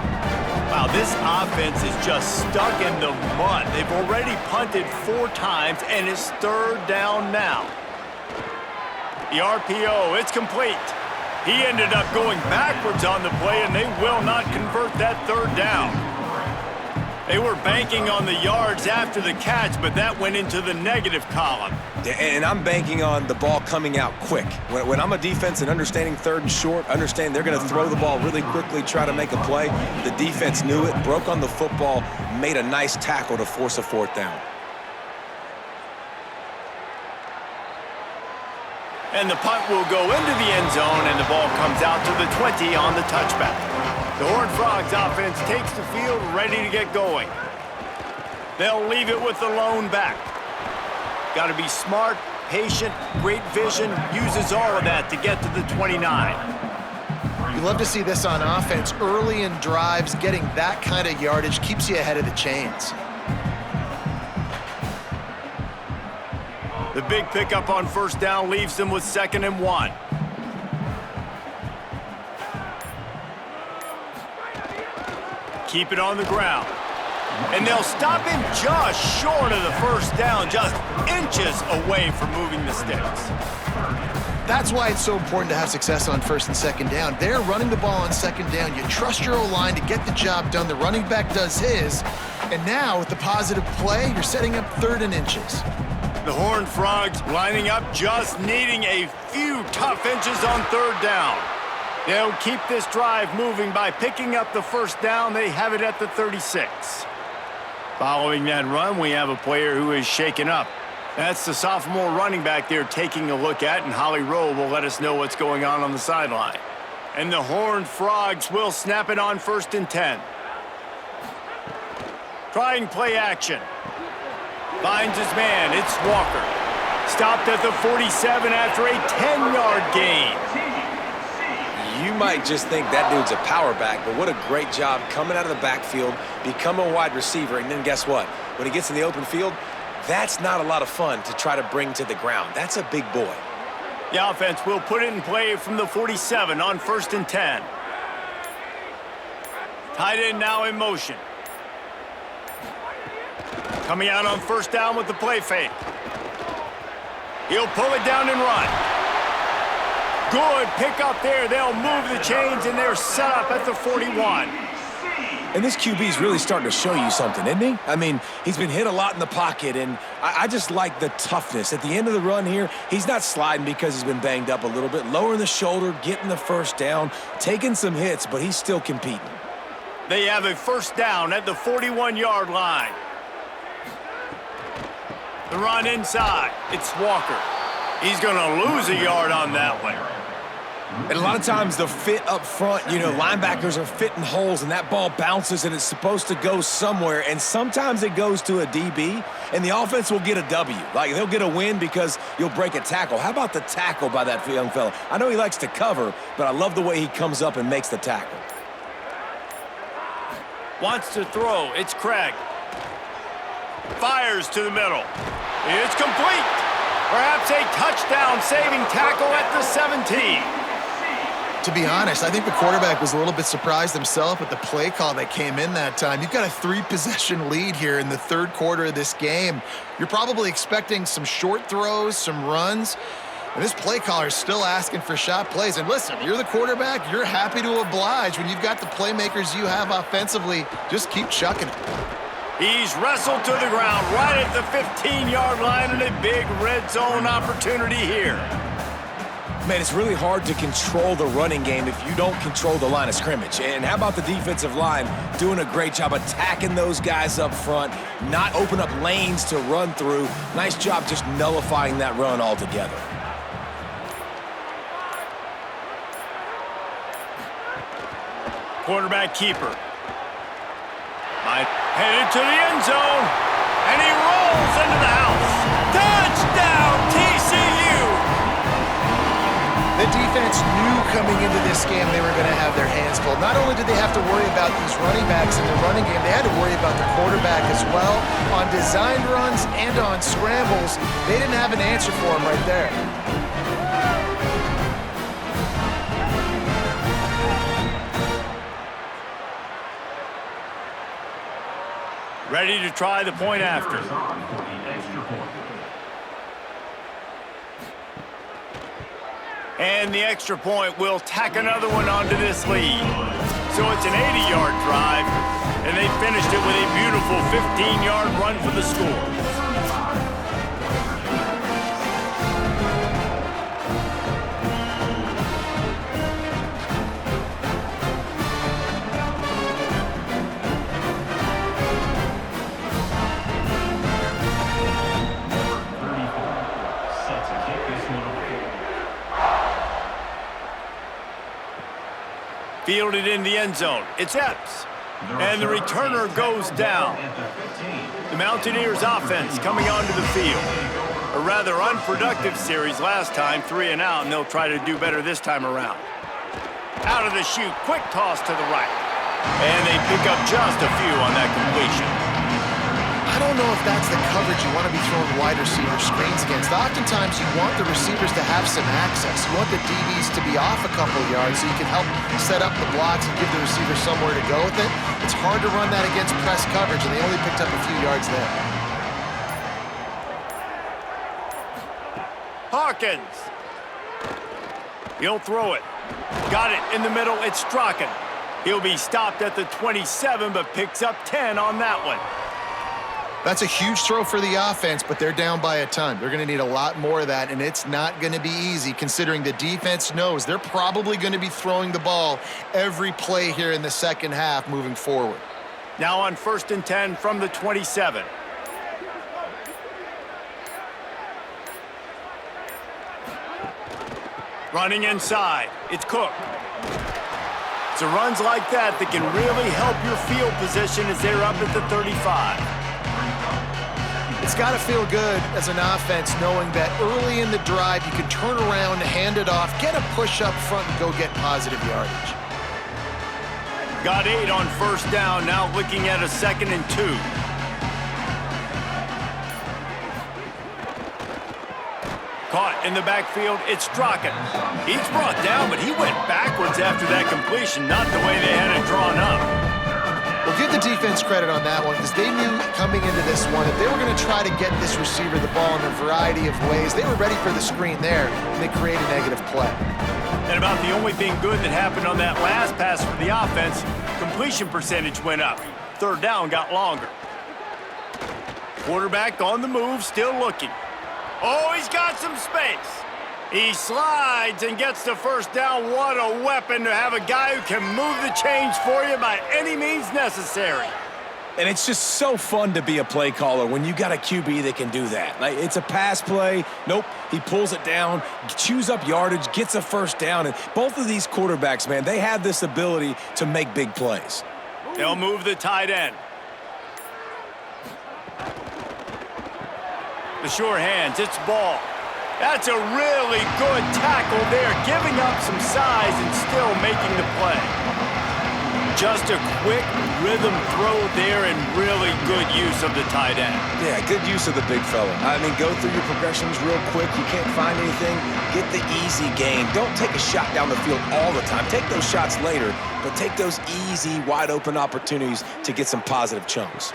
Wow, this offense is just stuck in the mud. They've already punted 4 times, and it's third down now. The RPO, it's complete. He ended up going backwards on the play, and they will not convert that third down. They were banking on the yards after the catch, but that went into the negative column. Yeah, and I'm banking on the ball coming out quick. When I'm a defense and understanding third and short, understand they're going to throw the ball really quickly, try to make a play. The defense knew it, broke on the football, made a nice tackle to force a fourth down. And the punt will go into the end zone, and the ball comes out to the 20 on the touchback. The Horned Frogs offense takes the field, ready to get going. They'll leave it with the lone back. Got to be smart, patient, great vision, uses all of that to get to the 29. You love to see this on offense. Early in drives, getting that kind of yardage keeps you ahead of the chains. The big pickup on first down leaves them with 2nd and 1. Keep it on the ground. And they'll stop him just short of the first down, just inches away from moving the sticks. That's why it's so important to have success on 1st and 2nd down. They're running the ball on 2nd down. You trust your O-line to get the job done. The running back does his. And now, with the positive play, you're setting up 3rd and inches. The Horned Frogs lining up, just needing a few tough inches on 3rd down. They'll keep this drive moving by picking up the first down. They have it at the 36. Following that run, we have a player who is shaken up. That's the sophomore running back they're taking a look at, and Holly Rowe will let us know what's going on the sideline. And the Horned Frogs will snap it on 1st and 10. Trying play action. Finds his man, it's Walker. Stopped at the 47 after a 10-yard gain. You might just think that dude's a power back, but what a great job coming out of the backfield, become a wide receiver, and then guess what? When he gets in the open field, that's not a lot of fun to try to bring to the ground. That's a big boy. The offense will put it in play from the 47 on 1st and 10. Tight end now in motion. Coming out on 1st down with the play fake. He'll pull it down and run. Good pickup there. They'll move the chains, and they're set up at the 41. And this QB's really starting to show you something, isn't he? I mean, he's been hit a lot in the pocket, and I just like the toughness. At the end of the run here, he's not sliding because he's been banged up a little bit. Lowering the shoulder, getting the first down, taking some hits, but he's still competing. They have a first down at the 41-yard line. The run inside. It's Walker. He's going to lose a yard on that one. And a lot of times the fit up front, you know, linebackers are fitting holes and that ball bounces and it's supposed to go somewhere, and sometimes it goes to a DB and the offense will get a W. Like, they'll get a win because you'll break a tackle. How about the tackle by that young fella? I know he likes to cover, but I love the way he comes up and makes the tackle. Wants to throw. It's Craig. Fires to the middle. It's complete. Perhaps a touchdown-saving tackle at the 17. To be honest, I think the quarterback was a little bit surprised himself at the play call that came in that time. You've got a 3-possession lead here in the 3rd quarter of this game. You're probably expecting some short throws, some runs, and this play caller is still asking for shot plays. And listen, you're the quarterback. You're happy to oblige when you've got the playmakers you have offensively. Just keep chucking it. He's wrestled to the ground right at the 15-yard line, and a big red zone opportunity here. Man, it's really hard to control the running game if you don't control the line of scrimmage. And how about the defensive line doing a great job attacking those guys up front, not open up lanes to run through. Nice job just nullifying that run altogether. Quarterback keeper. Headed to the end zone, and he rolls into the house. Touchdown, TCU! The defense knew coming into this game they were going to have their hands full. Not only did they have to worry about these running backs in the running game, they had to worry about the quarterback as well. On designed runs and on scrambles, they didn't have an answer for him right there. Ready to try the point after. And the extra point will tack another one onto this lead. So it's an 80-yard drive, and they finished it with a beautiful 15-yard run for the score. Fielded in the end zone. It's Epps. And the returner goes down. The Mountaineers offense coming onto the field. A rather unproductive series last time, 3 and out, and they'll try to do better this time around. Out of the chute, quick toss to the right. And they pick up just a few on that completion. I don't know if that's the coverage you want to be throwing wide receiver screens against. Oftentimes, you want the receivers to have some access. You want the DBs to be off a couple yards so you can help set up the blocks and give the receiver somewhere to go with it. It's hard to run that against press coverage, and they only picked up a few yards there. Hawkins. He'll throw it. Got it in the middle. It's Strachan. He'll be stopped at the 27, but picks up 10 on that one. That's a huge throw for the offense, but they're down by a ton. They're going to need a lot more of that, and it's not going to be easy considering the defense knows they're probably going to be throwing the ball every play here in the second half moving forward. Now on 1st and 10 from the 27. Running inside. It's Cook. It's runs like that that can really help your field position as they're up at the 35. It's got to feel good as an offense knowing that early in the drive you can turn around, hand it off, get a push up front, and go get positive yardage. Got 8 on 1st down, now looking at a 2nd and 2. Caught in the backfield, it's Strachan. He's brought down, but he went backwards after that completion, not the way they had it drawn up. Well, give the defense credit on that one because they knew coming into this one that they were going to try to get this receiver the ball in a variety of ways. They were ready for the screen there, and they created a negative play. And about the only thing good that happened on that last pass for the offense, completion percentage went up. 3rd down got longer. Quarterback on the move, still looking. Oh, he's got some space. He slides and gets the 1st down. What a weapon to have a guy who can move the chains for you by any means necessary. And it's just so fun to be a play caller when you got a QB that can do that. Like, it's a pass play. Nope, he pulls it down, chews up yardage, gets a 1st down. And both of these quarterbacks, man, they have this ability to make big plays. They'll move the tight end. The sure hands, it's Ball. That's a really good tackle there, giving up some size and still making the play. Just a quick rhythm throw there and really good use of the tight end. Yeah, good use of the big fella. I mean, go through your progressions real quick. You can't find anything, get the easy gain. Don't take a shot down the field all the time. Take those shots later, but take those easy, wide-open opportunities to get some positive chunks.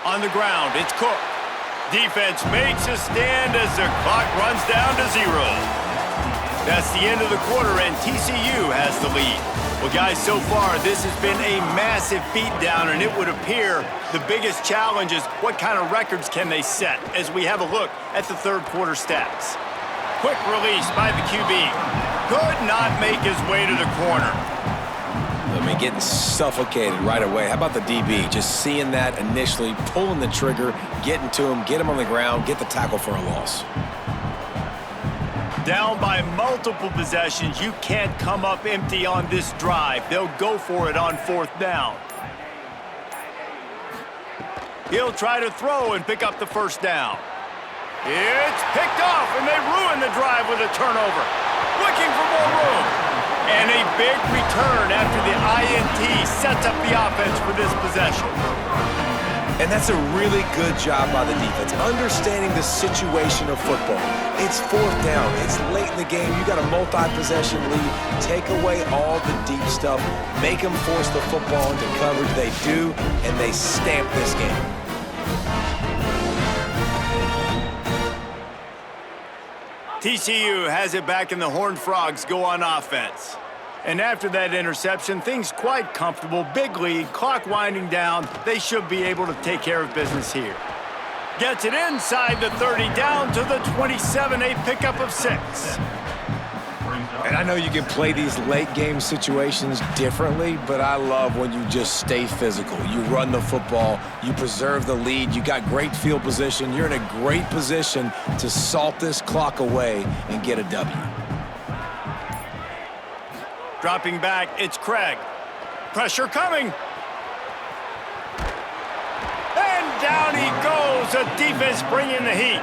On the ground, it's Cook. Defense makes a stand as the clock runs down to 0. That's the end of the quarter, and TCU has the lead. Well, guys, so far, this has been a massive beatdown, and it would appear the biggest challenge is what kind of records can they set as we have a look at the 3rd quarter stats. Quick release by the QB. Could not make his way to the corner. I mean, getting suffocated right away. How about the DB? Just seeing that initially, pulling the trigger, getting to him, get him on the ground, get the tackle for a loss. Down by multiple possessions, you can't come up empty on this drive. They'll go for it on 4th down. He'll try to throw and pick up the 1st down. It's picked off, and they ruin the drive with a turnover. Looking for more room. And a big return after the INT sets up the offense for this possession. And that's a really good job by the defense, understanding the situation of football. It's 4th down. It's late in the game. You got a multi-possession lead. Take away all the deep stuff. Make them force the football into coverage. They do, and they stamp this game. TCU has it back, and the Horned Frogs go on offense. And after that interception, things quite comfortable. Big lead, clock winding down. They should be able to take care of business here. Gets it inside the 30, down to the 27, a pickup of 6. And I know you can play these late game situations differently, but I love when you just stay physical. You run the football, you preserve the lead, you got great field position. You're in a great position to salt this clock away and get a W. Dropping back, it's Craig. Pressure coming. And down he goes. The defense bringing the heat.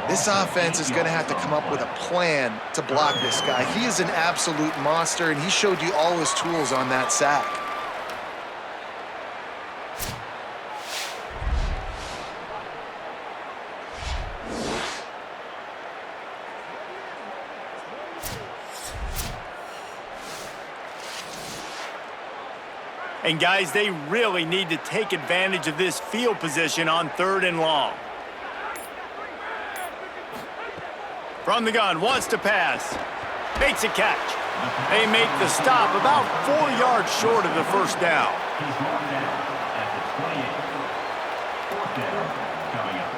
This offense is going to have to come up with a plan to block this guy. He is an absolute monster, and he showed you all his tools on that sack. And guys, they really need to take advantage of this field position on 3rd and long. From the gun, wants to pass. Makes a catch. They make the stop about 4 yards short of the 1st down. He's marked down at the 28. 4th down coming up.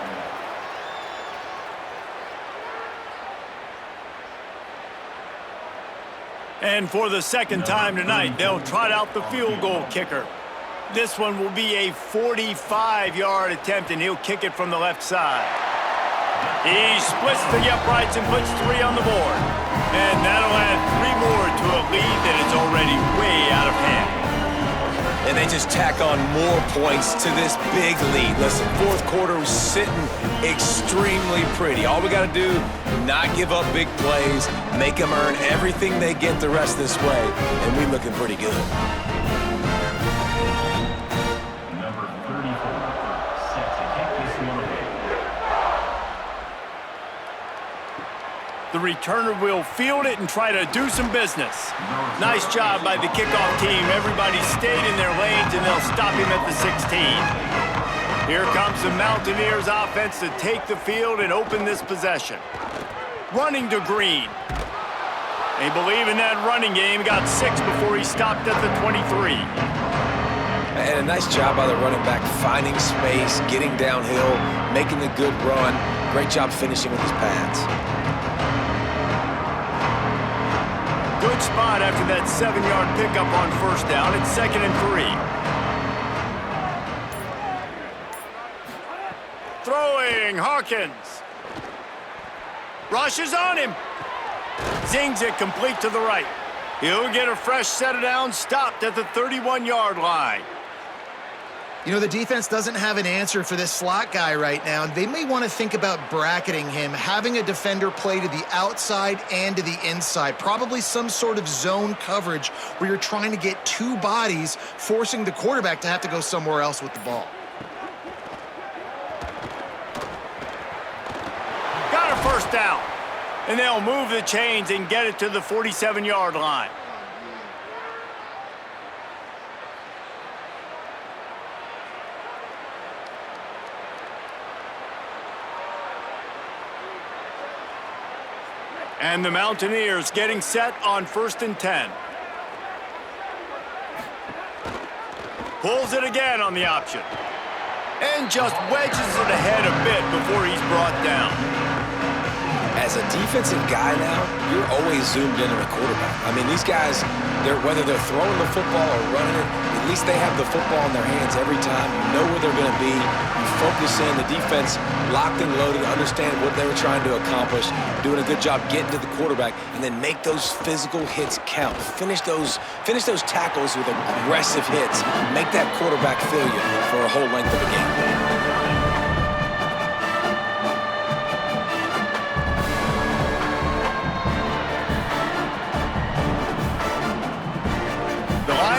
And for the 2nd time tonight, they'll trot out the field goal kicker. This one will be a 45-yard attempt, and he'll kick it from the left side. He splits the uprights and puts 3 on the board. And that'll add 3 more to a lead that is already way out of hand. And they just tack on more points to this big lead. Listen, 4th quarter was sitting extremely pretty. All we got to do, not give up big plays, make them earn everything they get the rest this way, and we're looking pretty good. Number 34, set to kick this one away. The returner will field it and try to do some business. Nice job by the kickoff team. Everybody stayed in their lanes, and they'll stop him at the 16. Here comes the Mountaineers offense to take the field and open this possession. Running to Green. They believe in that running game. Got 6 before he stopped at the 23. And a nice job by the running back, finding space, getting downhill, making a good run. Great job finishing with his pads. Good spot after that 7-yard pickup on 1st down. It's 2nd and 3. Throwing, Hawkins. Rushes on him. Zings it complete to the right. He'll get a fresh set of downs, stopped at the 31-yard line. You know, the defense doesn't have an answer for this slot guy right now. They may want to think about bracketing him, having a defender play to the outside and to the inside. Probably some sort of zone coverage where you're trying to get 2 bodies, forcing the quarterback to have to go somewhere else with the ball. Got a 1st down. And they'll move the chains and get it to the 47-yard line. And the Mountaineers getting set on 1st and 10. Pulls it again on the option. And just wedges it ahead a bit before he's brought down. as a defensive guy now, you're always zoomed in on the quarterback. I mean, these guys, whether they're throwing the football or running it, at least they have the football in their hands every time. You know where they're going to be. You focus in. The defense locked and loaded, understand what they were trying to accomplish, doing a good job getting to the quarterback, and then make those physical hits count. Finish those tackles with aggressive hits. Make that quarterback feel you for a whole length of a game.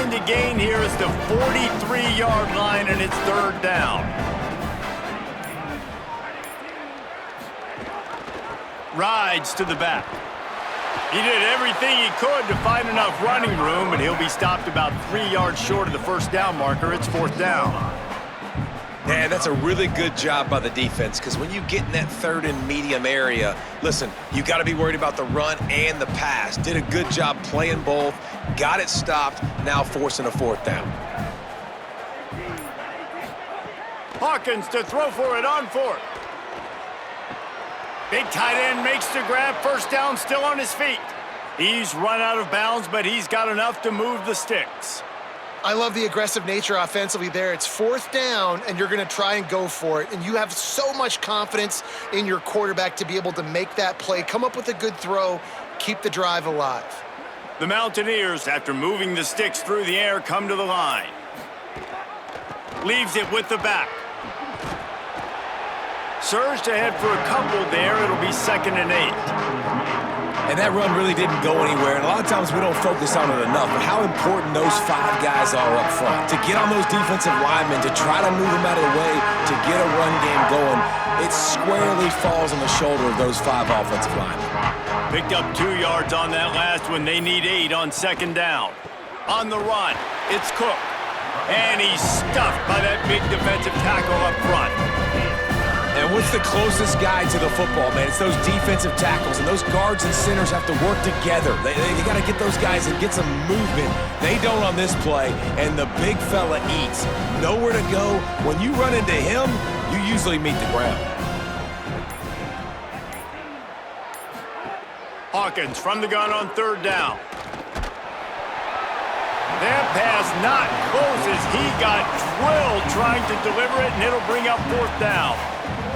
The gain here is the 43-yard line, and it's third down. Rides to the back. He did everything he could to find enough running room, and he'll be stopped about 3 yards short of the first down marker. It's fourth down. Yeah, that's a really good job by the defense, because when you get in that third and medium area, listen, you got to be worried about the run and the pass. Did a good job playing both, got it stopped, now forcing a fourth down. Hawkins to throw for it on fourth. Big tight end makes the grab, first down, still on his feet. He's run out of bounds, but he's got enough to move the sticks. I love the aggressive nature offensively there. It's fourth down, and you're going to try and go for it. And you have so much confidence in your quarterback to be able to make that play, come up with a good throw, keep the drive alive. The Mountaineers, after moving the sticks through the air, come to the line. Leaves it with the back. Surged ahead for a couple there. It'll be 2nd and 8. And that run really didn't go anywhere. And a lot of times we don't focus on it enough, but how important those 5 guys are up front. To get on those defensive linemen, to try to move them out of the way, to get a run game going, it squarely falls on the shoulder of those 5 offensive linemen. Picked up 2 yards on that last one. They need 8 on 2nd down. On the run, it's Cook. And he's stuffed by that big defensive tackle up front. And what's the closest guy to the football, man? It's those defensive tackles, and those guards and centers have to work together. They got to get those guys and get some movement. They don't on this play, and the big fella eats. Nowhere to go. When you run into him, you usually meet the ground. Hawkins from the gun on 3rd down. That pass not close as he got drilled trying to deliver it, and it'll bring up 4th down.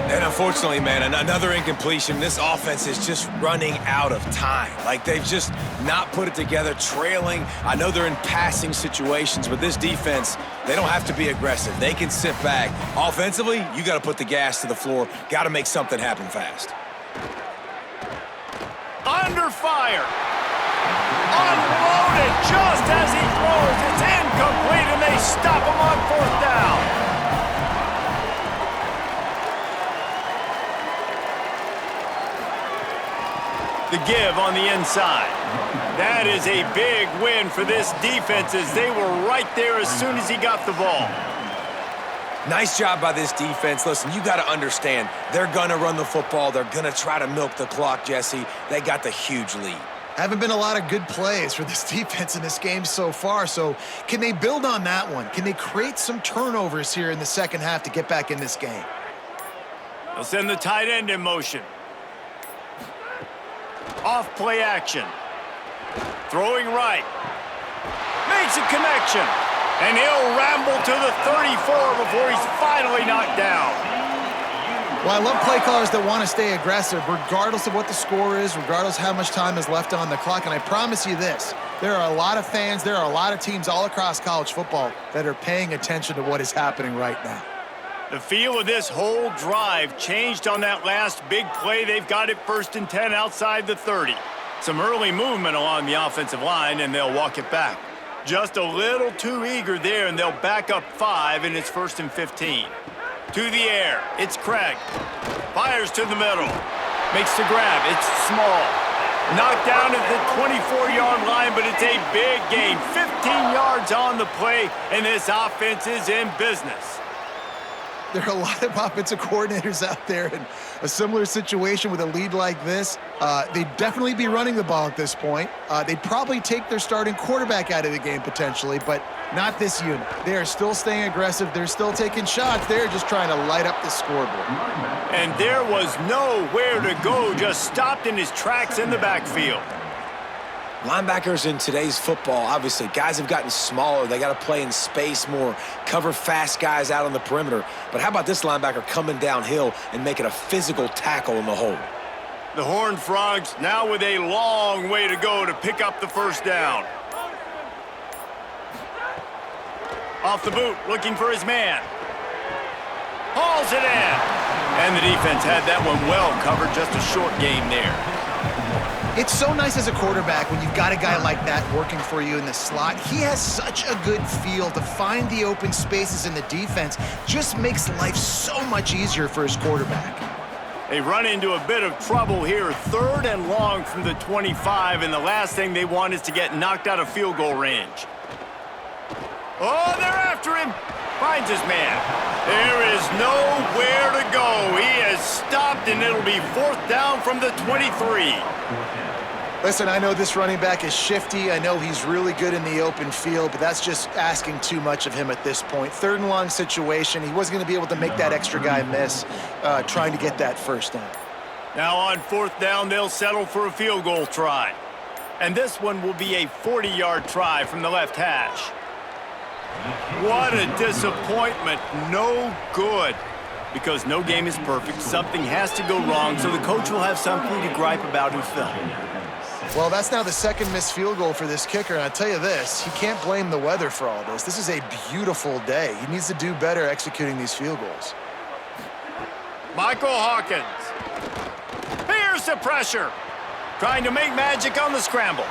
And unfortunately, man, another incompletion. This offense is just running out of time. Like, they've just not put it together, trailing. I know they're in passing situations, but this defense, they don't have to be aggressive. They can sit back. Offensively, you got to put the gas to the floor. Got to make something happen fast. Under fire. Unloaded just as he throws. It's incomplete, and they stop him on 4th down. The give on the inside. That is a big win for this defense as they were right there as soon as he got the ball. Nice job by this defense. Listen, you got to understand, they're going to run the football. They're going to try to milk the clock, Jesse. They got the huge lead. Haven't been a lot of good plays for this defense in this game so far, so can they build on that one? Can they create some turnovers here in the second half to get back in this game? They'll send the tight end in motion. Off play action. Throwing right. Makes a connection. And he'll ramble to the 34 before he's finally knocked down. Well, I love play callers that want to stay aggressive, regardless of what the score is, regardless how much time is left on the clock. And I promise you this, there are a lot of fans, there are a lot of teams all across college football that are paying attention to what is happening right now. The feel of this whole drive changed on that last big play. They've got it 1st and 10 outside the 30. Some early movement along the offensive line, and they'll walk it back. Just a little too eager there, and they'll back up 5, and it's 1st and 15. To the air, it's Craig. Fires to the middle. Makes the grab, it's small. Knocked down at the 24-yard line, but it's a big gain. 15 yards on the play, and this offense is in business. There are a lot of offensive coordinators out there in a similar situation with a lead like this. They'd definitely be running the ball at this point. They'd probably take their starting quarterback out of the game potentially, but not this unit. They are still staying aggressive. They're still taking shots. They're just trying to light up the scoreboard. And there was nowhere to go, just stopped in his tracks in the backfield. Linebackers in today's football, obviously, guys have gotten smaller. They got to play in space more, cover fast guys out on the perimeter. But how about this linebacker coming downhill and making a physical tackle in the hole? The Horned Frogs now with a long way to go to pick up the first down. Off the boot, looking for his man. Hauls it in. And the defense had that one well covered, just a short gain there. It's so nice as a quarterback when you've got a guy like that working for you in the slot. He has such a good feel to find the open spaces in the defense. Just makes life so much easier for his quarterback. They run into a bit of trouble here. 3rd and long from the 25, and the last thing they want is to get knocked out of field goal range. Oh, they're after him. Finds his man. There is nowhere to go. He has stopped, and it'll be 4th down from the 23. Listen, I know this running back is shifty. I know he's really good in the open field, but that's just asking too much of him at this point. 3rd and long situation. He wasn't going to be able to make that extra guy miss trying to get that first down. Now on 4th down, they'll settle for a field goal try. And this one will be a 40-yard try from the left hash. What a disappointment. No good. Because no game is perfect. Something has to go wrong, so the coach will have something to gripe about in film. Well, that's now the 2nd missed field goal for this kicker, and I'll tell you this, he can't blame the weather for all this. This is a beautiful day. He needs to do better executing these field goals. Michael Hawkins. Here's the pressure. Trying to make magic on the scramble.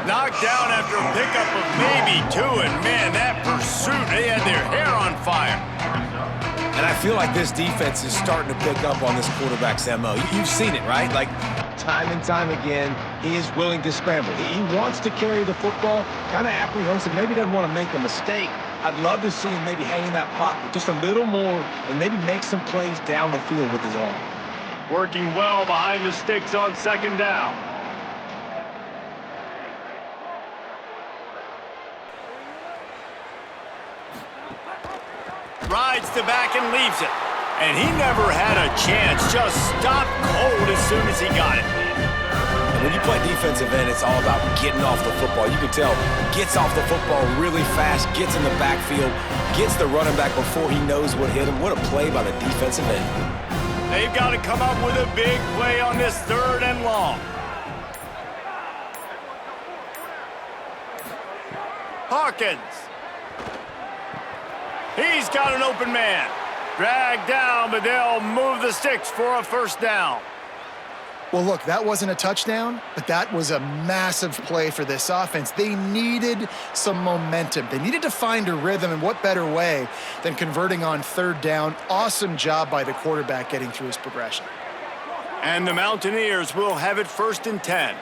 Knocked down after a pickup of maybe 2, and man, that pursuit, they had their hair on fire. And I feel like this defense is starting to pick up on this quarterback's MO. You've seen it, right? Like, time and time again, he is willing to scramble. He wants to carry the football, kind of apprehensive, maybe doesn't want to make a mistake. I'd love to see him maybe hanging that pocket just a little more and maybe make some plays down the field with his arm. Working well behind the sticks on 2nd down. Rides to back and leaves it. And he never had a chance. Just stopped cold as soon as he got it. And when you play defensive end, it's all about getting off the football. You can tell, gets off the football really fast, gets in the backfield, gets the running back before he knows what hit him. What a play by the defensive end. They've got to come up with a big play on this 3rd and long. Hawkins. He's got an open man. Dragged down, but they'll move the sticks for a first down. Well, look, that wasn't a touchdown, but that was a massive play for this offense. They needed some momentum. They needed to find a rhythm, and what better way than converting on 3rd down. Awesome job by the quarterback getting through his progression. And the Mountaineers will have it 1st and 10.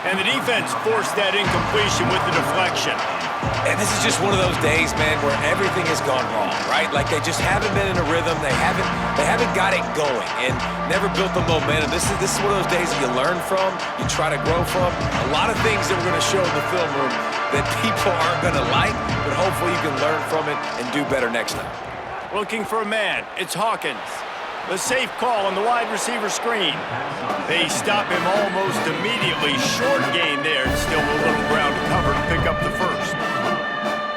And the defense forced that incompletion with the deflection. And this is just one of those days, man, where everything has gone wrong, right? Like they just haven't been in a rhythm. They haven't got it going and never built the momentum. This is one of those days that you learn from, you try to grow from. A lot of things that we're going to show in the film room that people aren't going to like, but hopefully you can learn from it and do better next time. Looking for a man. It's Hawkins. The safe call on the wide receiver screen. They stop him almost immediately. Short gain there, and still a little ground to cover to pick up the first.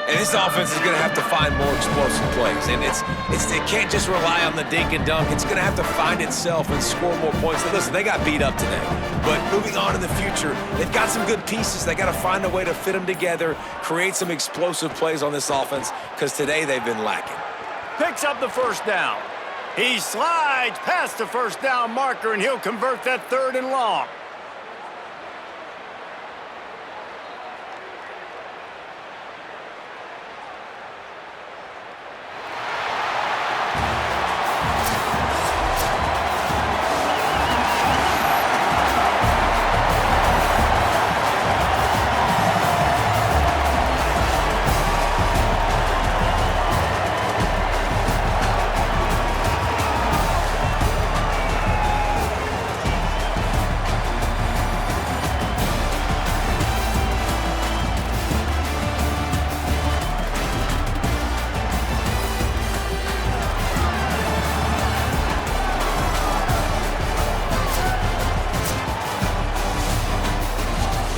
And this offense is going to have to find more explosive plays. And it can't just rely on the dink and dunk. It's going to have to find itself and score more points. And listen, they got beat up today. But moving on in the future, they've got some good pieces. They got to find a way to fit them together, create some explosive plays on this offense, because today they've been lacking. Picks up the first down. He slides past the first down marker, and he'll convert that 3rd and long.